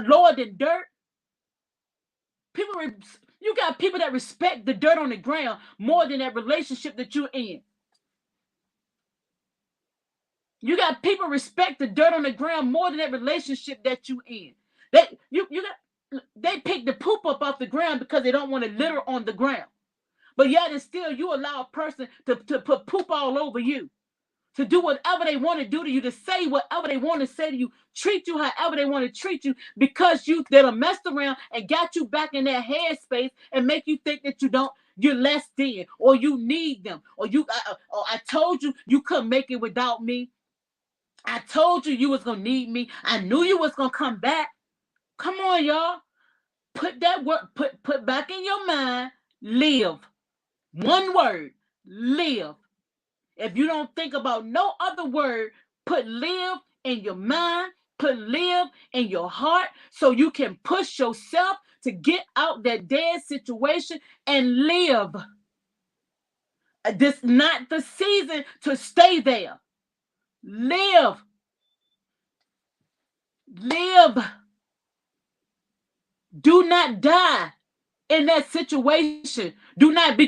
lower than dirt. You got people that respect the dirt on the ground more than that relationship that you're in. You got people respect the dirt on the ground more than that relationship that you in. They pick the poop up off the ground because they don't want to litter on the ground. But yet and still you allow a person to put poop all over you, to do whatever they want to do to you, to say whatever they want to say to you, treat you however they want to treat you, because they done messed around and got you back in that headspace and make you think that you're less than, or you need them, or I told you you couldn't make it without me. I told you was gonna need me. I knew you was gonna come back. Come on, y'all. Put that word, put back in your mind, live. One word, live. If you don't think about no other word, put live in your mind, put live in your heart, so you can push yourself to get out that dead situation and live. This not the season to stay there. Live. Live. Do not die in that situation. Do not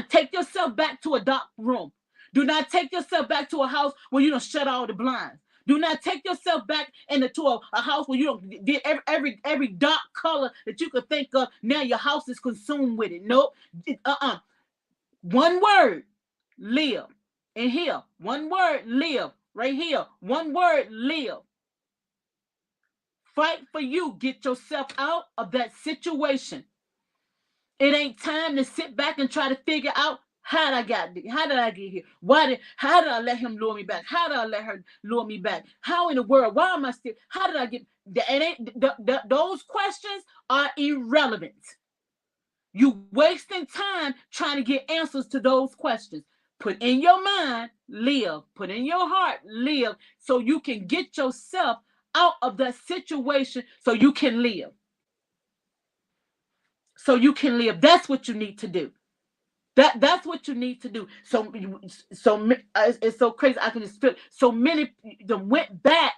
take yourself back to a dark room. Do not take yourself back to a house where you don't shut all the blinds. Do not take yourself back into a house where you don't get every dark color that you could think of. Now your house is consumed with it. Nope. One word, live. And here, one word, live. Right here, one word, live. Fight for you. Get yourself out of that situation. It ain't time to sit back and try to figure out how did I get here? How did I let him lure me back? How did I let her lure me back? How in the world? Why am I still? How did I get? Those questions are irrelevant. You wasting time trying to get answers to those questions. Put in your mind, live. Put in your heart, live, so you can get yourself out of that situation so you can live. So you can live. That's what you need to do. That's what you need to do. So it's so crazy. I can just feel so many them went back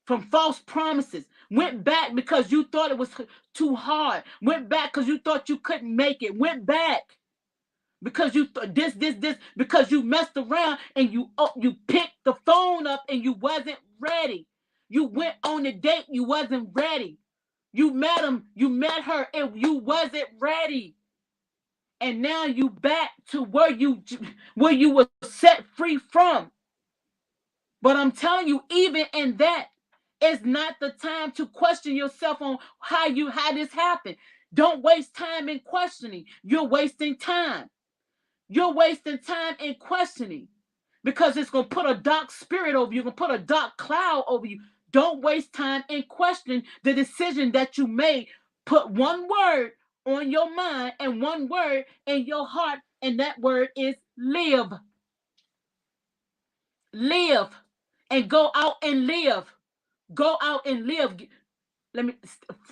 from false promises. Went back because you thought it was too hard. Went back because you thought you couldn't make it. Went back because you this because you messed around and you picked the phone up and you wasn't ready. You went on a date, you wasn't ready. You met him, you met her, and you wasn't ready. And now you back to where you were set free from. But I'm telling you, even in that, it's not the time to question yourself on how this happened. Don't waste time in questioning. You're wasting time. You're wasting time in questioning because it's going to put a dark spirit over you. Going to put a dark cloud over you. Don't waste time in questioning the decision that you made. Put one word on your mind and one word in your heart, and that word is live. Live. And go out and live. Go out and live. Let me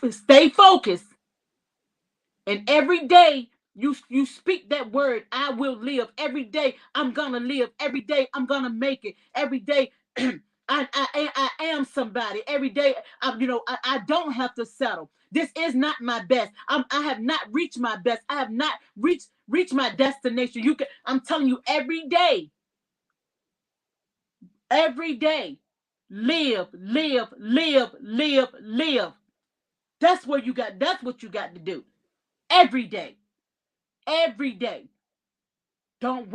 stay focused. And every day you speak that word, I will live. Every day I'm gonna live. Every day I'm gonna make it. Every day I am somebody. Every day I don't have to settle. This is not my best. I have not reached my best. I have not reached my destination. I'm telling you, every day, live, live, live, live, live. That's what you got to do. Every day. Every day. Don't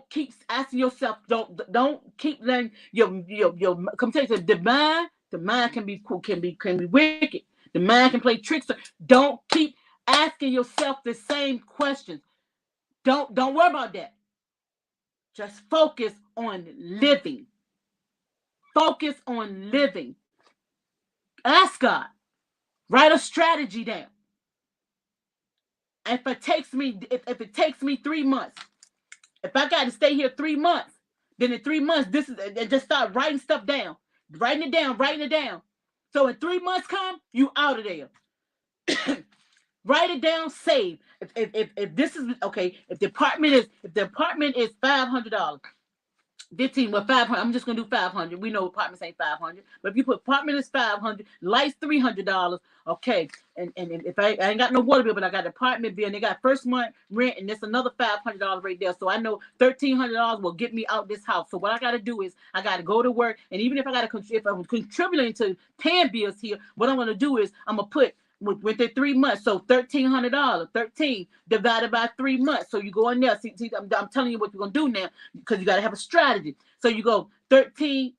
keep asking yourself, don't keep letting your come tell you the mind can be wicked. The mind can play tricks. Don't keep asking yourself the same questions. Don't worry about that. Just focus on living. Focus on living. Ask God. Write a strategy down. If it takes me 3 months, if I got to stay here 3 months, then in 3 months, just start writing stuff down, writing it down. So in 3 months come, you out of there. Write it down, save. If this is okay, if the apartment is $500, 15, well, 500. I'm just gonna do 500. We know apartments ain't 500, but if you put apartment is 500, lights $300, okay. And if I ain't got no water bill, but I got apartment bill, and they got first month rent, and that's another $500 right there. So I know $1,300 will get me out this house. So what I got to do is I got to go to work, and even if if I'm contributing to paying bills here, what I'm gonna do is I'm gonna put with the 3 months, so $1,300, 13 divided by 3 months. So you go in there. See, I'm telling you what you're gonna do now because you got to have a strategy. So you go 3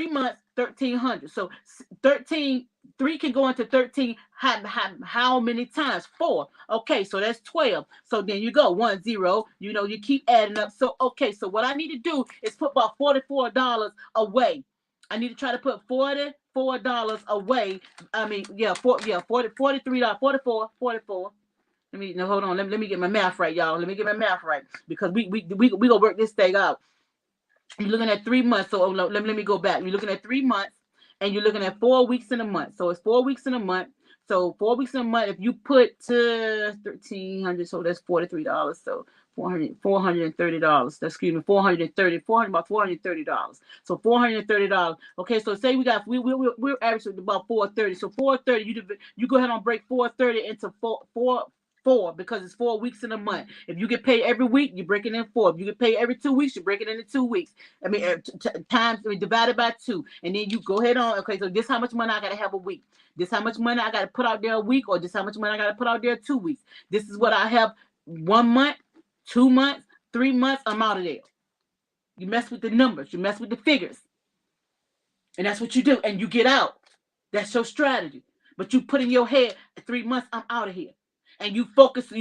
months, 1,300. So 13, 3 can go into 13. How many times? 4. Okay, so that's 12. So then you go 1 0. You keep adding up. So okay, so what I need to do is put about $44 away. I need to try to put $44 away. I mean, yeah, 43, 44. Hold on. Let me get my math right, y'all. Let me get my math right because we gonna work this thing out. You're looking at 3 months. So let me go back. You're looking at 3 months, and you're looking at 4 weeks in a month. So it's 4 weeks in a month. So 4 weeks in a month. If you put to 1,300, so that's $43. So $430. Excuse me, about $430. So $430. Okay, so say we're averaging about 430. So 430, you go ahead and break 430 into four because it's 4 weeks in a month. If you get paid every week, you break it in 4. If you get paid every 2 weeks, you break it into 2 weeks. I mean, divided by 2, and then you go ahead on. Okay, so this how much money I gotta have a week. This how much money I gotta put out there a week, or this how much money I gotta put out there 2 weeks. This is what I have 1 month, 2 months, 3 months. I'm out of there. You mess with the numbers, you mess with the figures, and that's what you do, and you get out. That's your strategy. But you put in your head, 3 months, I'm out of here. And you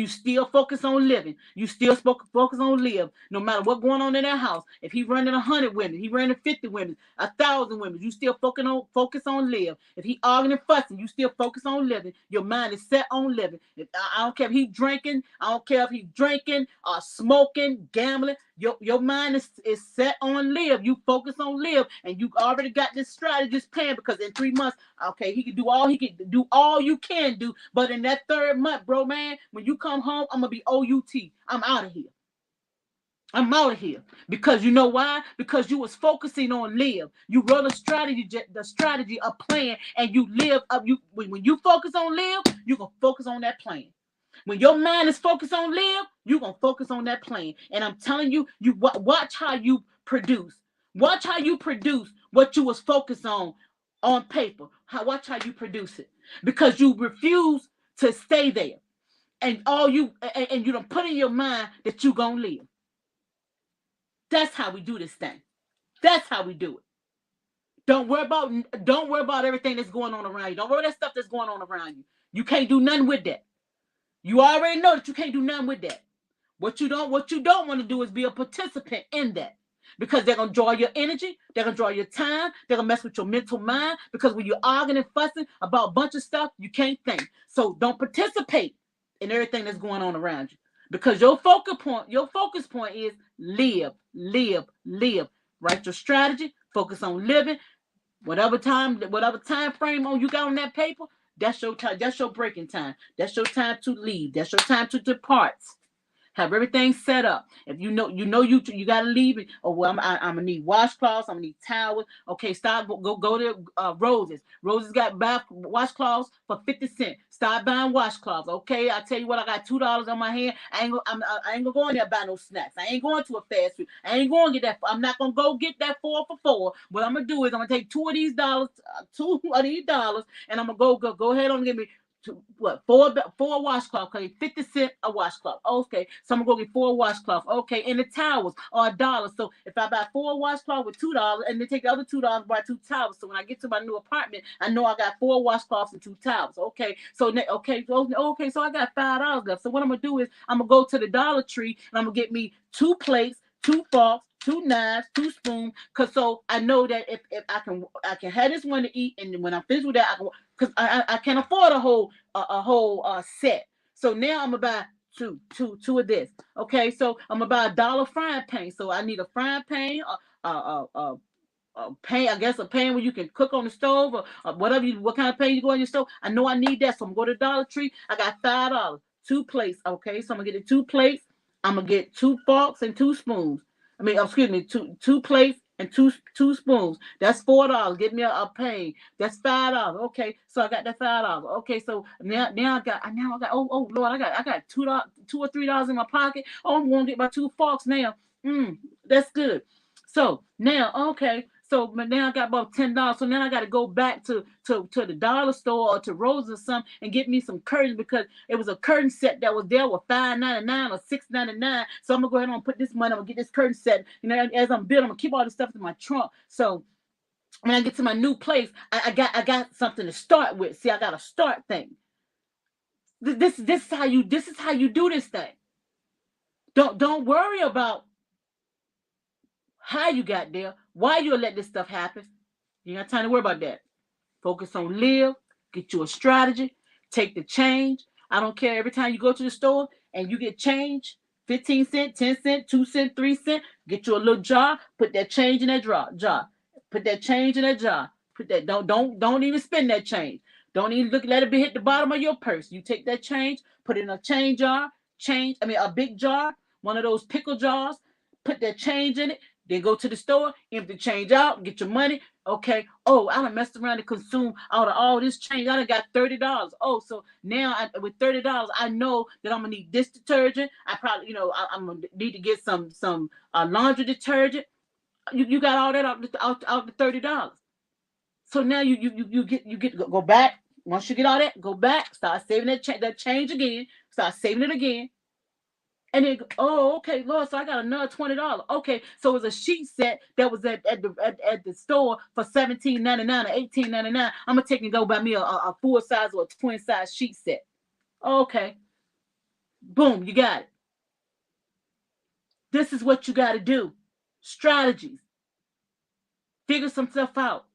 still focus on living. You still focus on live. No matter what's going on in that house. If he running 100 women, he running 50 women, 1,000 women, you still focus on live. If he arguing and fussing, you still focus on living. Your mind is set on living. I don't care if he's drinking, I don't care if he's drinking or smoking, gambling. Your mind is set on live. You focus on live, and you already got this strategist plan because in 3 months, okay, he can do all you can do. But in that 3rd month, bro, man, when you come home, I'm gonna be OUT. I'm out of here. I'm out of here because you know why? Because you was focusing on live. You wrote a strategy, a plan, and you live up. When you focus on live, you gonna focus on that plan. When your mind is focused on live, you're going to focus on that plan. And I'm telling you, watch how you produce. Watch how you produce what you was focused on paper. Watch how you produce it. Because you refuse to stay there. And you don't put in your mind that you going to live. That's how we do this thing. That's how we do it. Don't worry about everything that's going on around you. Don't worry about that stuff that's going on around you. You can't do nothing with that. You already know that you can't do nothing with that. What you don't want to do is be a participant in that. Because they're gonna draw your energy, they're gonna draw your time, they're gonna mess with your mental mind. Because when you're arguing and fussing about a bunch of stuff, you can't think. So don't participate in everything that's going on around you. Because your focus point is live, live, live. Write your strategy, focus on living. Whatever time frame you got on that paper, that's your time. That's your breaking time. That's your time to leave. That's your time to depart. Have everything set up. If you gotta leave it. Oh well, I'm gonna need washcloths. I'm gonna need towels. Okay, start go to Roses. Roses got washcloths for 50 cents. Start buying washcloths. Okay, I tell you what, I got $2 on my hand. I ain't gonna go in there buy no snacks. I ain't going to a fast food. I ain't going to get that. I'm not gonna go get that 4 for $4. What I'm gonna do is I'm gonna take $2 of these dollars, and I'm gonna go ahead and give me four washcloths. Okay, 50 cents a washcloth. Okay, so I'm gonna go get 4 washcloths. Okay, and the towels are $1. So if I buy 4 washcloths with $2, and then take the other $2 buy 2 towels. So when I get to my new apartment, I know I got 4 washcloths and 2 towels. Okay, so I got $5 left. So what I'm gonna do is I'm gonna go to the Dollar Tree and I'm gonna get me 2 plates, 2 forks, 2 knives, 2 spoons. Cause so I know that if I can have this one to eat, and when I'm finished with that, I can, because I can't afford a whole set. So now I'm gonna buy two of this. Okay, so I'm gonna buy $1 frying pan. So I need a frying pan, a pan, I guess a pan where you can cook on the stove, or what kind of pan you go on your stove. I know I need that, so I'm gonna go to Dollar Tree. I got $5, 2 plates. Okay, so I'm gonna get the 2 plates. I'm gonna get 2 forks and 2 spoons. I mean, excuse me, two plates and two spoons. That's $4. Get me a pan. That's $5. Okay, so I got that $5. Okay, so now I got oh Lord, I got $2 or $3 in my pocket. Oh, I'm gonna get my 2 forks now. That's good. So now, okay, so now I got about $10. So now I got to go back to the dollar store or to Rose or something and get me some curtains, because it was a curtain set that was there with $5.99 or $6.99. So I'm gonna go ahead and put this money. I'm gonna get this curtain set. As I'm building, I'm gonna keep all this stuff in my trunk. So when I get to my new place, I got something to start with. See, I got a start thing. This is how you do this thing. Don't worry about how you got there, why you let this stuff happen. You ain't got time to worry about that. Focus on live, get you a strategy, take the change. I don't care, every time you go to the store and you get change, 15 cent, 10 cent, 2 cent, 3 cent, get you a little jar, put that change in that jar. Put that change in that jar. Put that don't even spend that change. Don't even let it be hit the bottom of your purse. You take that change, put it in a change jar, a big jar, one of those pickle jars, put that change in it, then go to the store, empty change out, get your money. Okay. Oh, I done messed around and consumed out of all this change. I done got $30. Oh, so now with $30, I know that I'm gonna need this detergent. I probably, I'm gonna need to get some laundry detergent. You got all that out the $30. So now you get go back. Once you get all that, go back, start saving that change again. Start saving it again. And then, oh, okay, Lord, so I got another $20. Okay, so it was a sheet set that was at the store for $17.99 or $18.99. I'm gonna take and go buy me a full size or a twin size sheet set. Okay, boom, you got it. This is what you got to do. Strategies. Figure some stuff out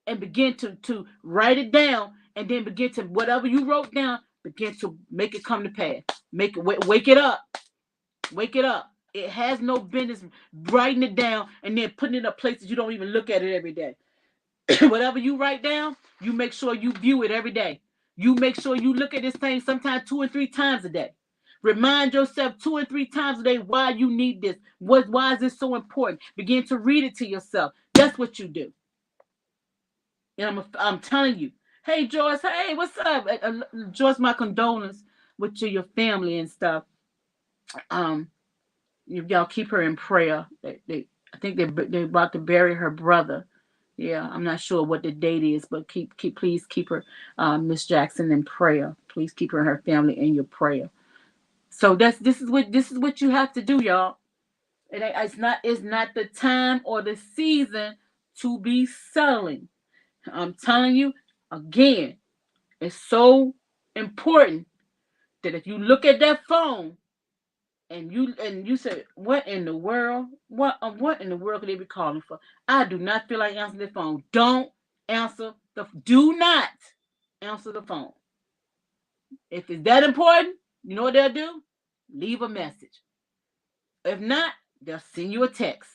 and begin to write it down, and then begin to, whatever you wrote down, begin to make it come to pass. Make it wake it up. Wake it up. It has no business writing it down and then putting it up places you don't even look at it every day. Whatever you write down, you make sure you view it every day. You make sure you look at this thing sometimes 2 and 3 times a day. Remind yourself 2 and 3 times a day why you need this. Why is this so important? Begin to read it to yourself. That's what you do. And I'm telling you. Hey, Joyce. Hey, what's up? Joyce, my condolence. with your family and stuff. Um, y'all keep her in prayer. I think they about to bury her brother. Yeah, I'm not sure what the date is, but please keep her, Miss Jackson, in prayer. Please keep her and her family in your prayer. So this is what you have to do, y'all. It's not the time or the season to be settling. I'm telling you again, it's so important that if you look at that phone and you say, what in the world? What in the world could they be calling for? I do not feel like answering the phone. Do not answer the phone. If it's that important, you know what they'll do? Leave a message. If not, they'll send you a text.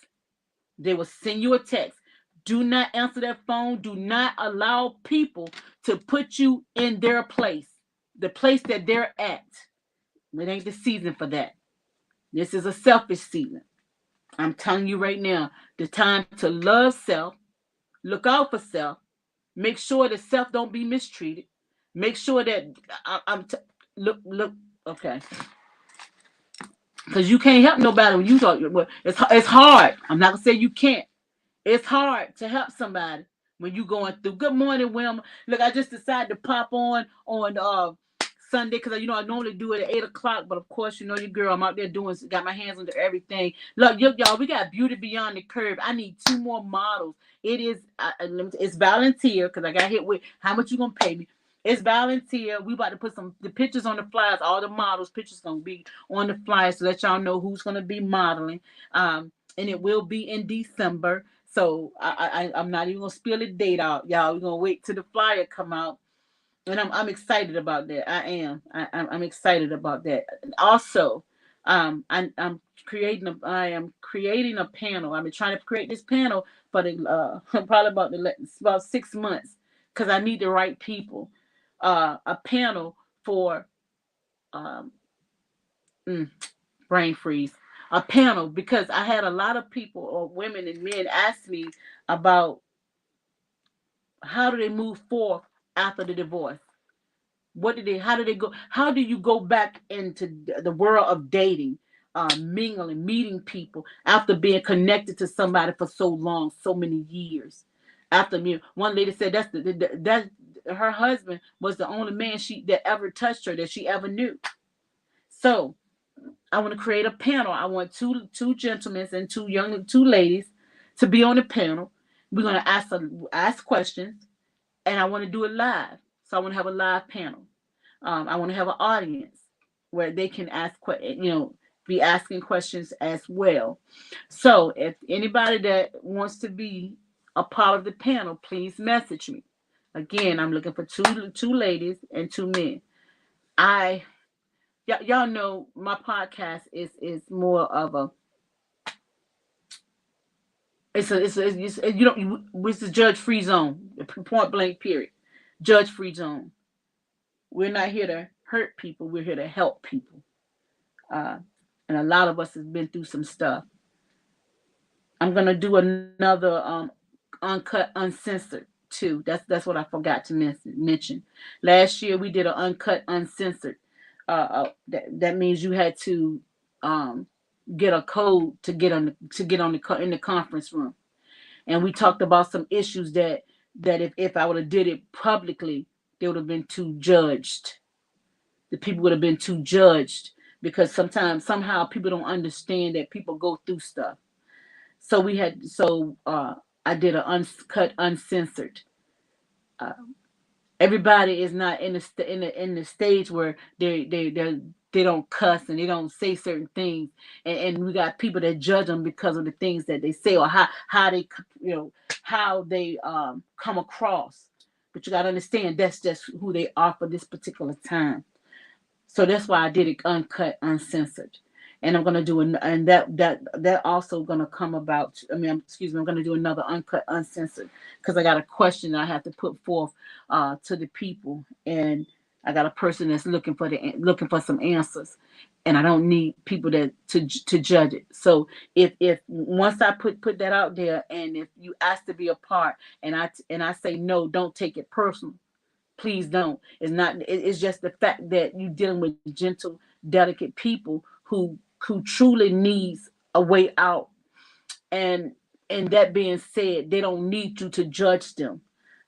They will send you a text. Do not answer that phone. Do not allow people to put you in their place, the place that they're at. It ain't the season for that. This is a selfish season. I'm telling you right now, the time to love self, look out for self, make sure that self don't be mistreated. Make sure that look, okay, because you can't help nobody when you talk. It's hard. I'm not gonna say you can't. It's hard to help somebody when you going through. Good morning, Wilma. Look, I just decided to pop on Sunday because I normally do it at 8 o'clock, but of course your girl. I'm out there got my hands under everything. Look, y'all, we got Beauty Beyond the Curve. I need 2 more models. It's volunteer because I got hit with how much you gonna pay me. It's volunteer. We about to put the pictures on the flyers. All the models pictures gonna be on the flyers to let y'all know who's gonna be modeling. And it will be in December. So I'm not even gonna spill the date out, y'all. We're gonna wait till the flyer come out, and I'm excited about that. I'm excited about that. Also, I am creating a panel. I've been trying to create this panel for the probably about 6 months because I need the right people. A panel for um, brain freeze. A panel because I had a lot of people or women and men ask me about how do they move forth after the divorce. How do they go, how do you go back into the world of dating, mingling, meeting people after being connected to somebody for so long, so many years? After me, one lady said that her husband was the only man that ever touched her, that she ever knew. So I want to create a panel. I want two gentlemen and two ladies to be on the panel. We're gonna ask questions, and I want to do it live. So I want to have a live panel. I want to have an audience where they can be asking questions as well. So if anybody that wants to be a part of the panel, please message me. Again, I'm looking for two ladies and 2 men. Y'all know my podcast is more of a it's a judge free zone, point blank period, judge free zone. We're not here to hurt people. We're here to help people. And a lot of us has been through some stuff. I'm gonna do another uncut uncensored too. That's what I forgot to mention. Last year we did an uncut uncensored. That means you had to get a code to get on in the conference room, and we talked about some issues that if I would have did it publicly, they would have been too judged. The people would have been too judged because somehow people don't understand that people go through stuff. So I did an uncut uncensored. Uh, Everybody is not in the stage where they don't cuss and they don't say certain things, and we got people that judge them because of the things that they say or how they how they come across. But you got to understand that's just who they are for this particular time. So that's why I did it uncut, uncensored. And I'm gonna do and that also gonna come about. Excuse me. I'm gonna do another uncut, uncensored because I got a question that I have to put forth to the people, and I got a person that's looking for some answers, and I don't need people to judge it. So if once I put that out there, and if you ask to be a part, and I say no, don't take it personal. Please don't. It's not. It's just the fact that you're dealing with gentle, delicate people who truly needs a way out. And that being said, they don't need you to judge them.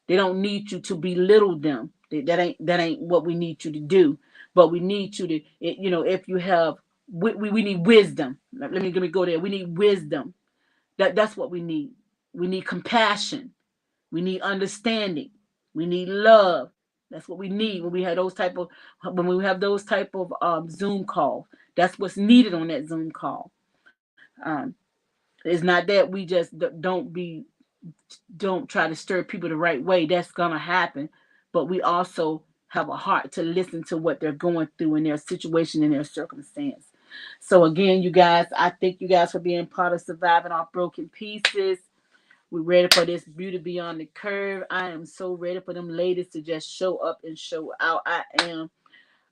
They don't need you to belittle them. That ain't what we need you to do. But we need you to, if you have, we need wisdom. Let me go there. We need wisdom. That's what we need. We need compassion. We need understanding. We need love. That's what we need when we have those type of Zoom calls. That's what's needed on that Zoom call. It's not that we just don't try to stir people the right way. That's gonna happen, but we also have a heart to listen to what they're going through in their situation and their circumstance. So again, you guys, I thank you guys for being part of Surviving Our Broken Pieces. We're ready for this beauty beyond the curve. I am so ready for them ladies to just show up and show out.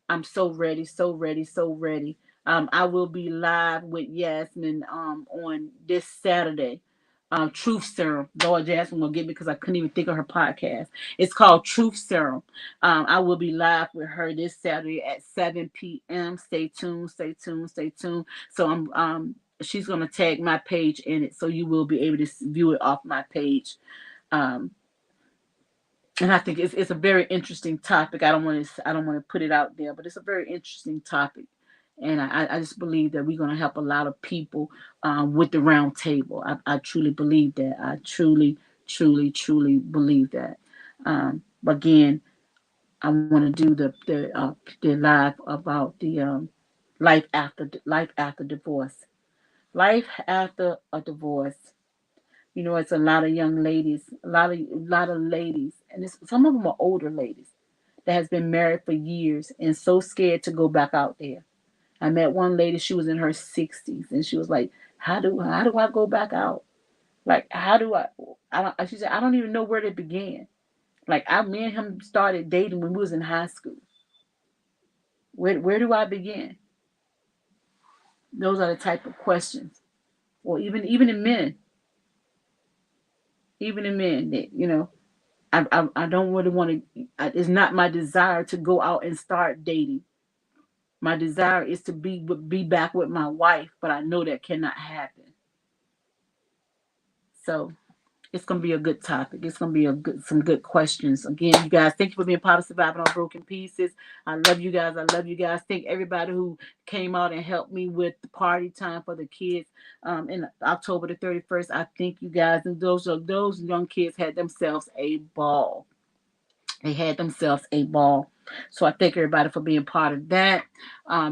I'm so ready, so ready, so ready. I will be live with Yasmin on this Saturday. Truth Serum. Lord Jasmine will get me because I couldn't even think of her podcast. It's called Truth Serum. I will be live with her this Saturday at 7 p.m. Stay tuned, stay tuned, stay tuned. So she's gonna tag my page in it, so you will be able to view it off my page. Um, and I think it's a very interesting topic. I don't want to put it out there, but it's a very interesting topic, and I just believe that we're going to help a lot of people with the round table. I truly believe that. I truly, truly, truly believe that. But again, I want to do the live about the life after divorce. Life after a divorce. It's a lot of young ladies, a lot of ladies, and some of them are older ladies that has been married for years and so scared to go back out there. I met one lady; she was in her 60s, and she was like, "How do I go back out? Like, how do I? I don't." She said, "I don't even know where to begin. Like, me and him started dating when we was in high school. Where do I begin?" Those are the type of questions, or even in men, that I don't really want to. It's not my desire to go out and start dating. My desire is to be back with my wife, but I know that cannot happen. So it's gonna be a good topic. It's gonna be some good questions. Again, you guys, thank you for being part of Surviving on Broken Pieces. I love you guys. I love you guys. Thank everybody who came out and helped me with the party time for the kids in October the 31st. I thank you guys, and those young kids had themselves a ball. They had themselves a ball. So I thank everybody for being part of that.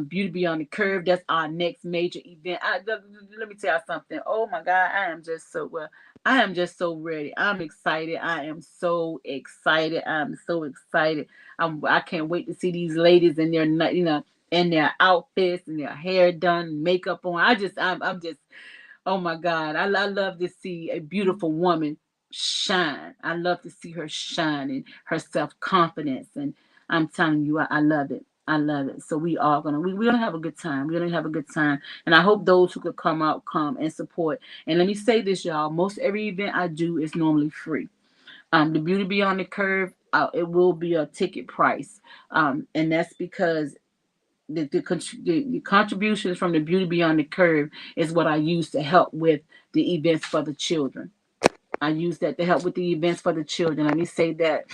Beauty Beyond the Curve, that's our next major event. Let me tell you something. Oh my God, I am just so well. I am just so ready. I'm excited. I am so excited. I'm so excited. I can't wait to see these ladies in their in their outfits and their hair done, makeup on. I'm just Oh my God. I love to see a beautiful woman shine. I love to see her shine and her self confidence. And I'm telling you, I love it. I love it. So we're gonna have a good time. We're gonna have a good time. And I hope those who could come out come and support. And let me say this, y'all. Most every event I do is normally free. The Beauty Beyond the Curve, it will be a ticket price. And that's because the contributions from the Beauty Beyond the Curve is what I use to help with the events for the children. I use that to help with the events for the children. Let me say that.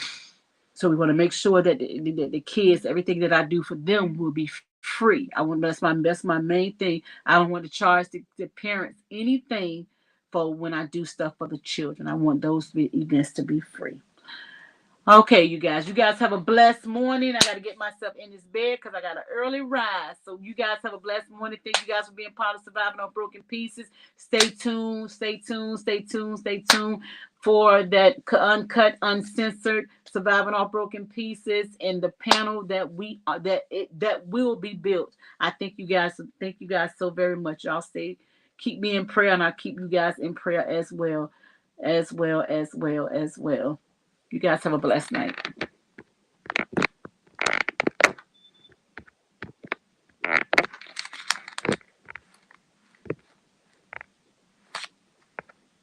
So we want to make sure that the kids, everything that I do for them will be free. That's my main thing. I don't want to charge the parents anything for when I do stuff for the children. I want those events to be free. Okay, you guys. You guys have a blessed morning. I got to get myself in this bed because I got an early rise. So you guys have a blessed morning. Thank you guys for being part of Surviving on Broken Pieces. Stay tuned. Stay tuned. Stay tuned. Stay tuned for that uncut, uncensored Surviving on Broken Pieces and the panel that will be built. I thank you guys. Thank you guys so very much. Y'all keep me in prayer, and I'll keep you guys in prayer as well. As well. You guys have a blessed night.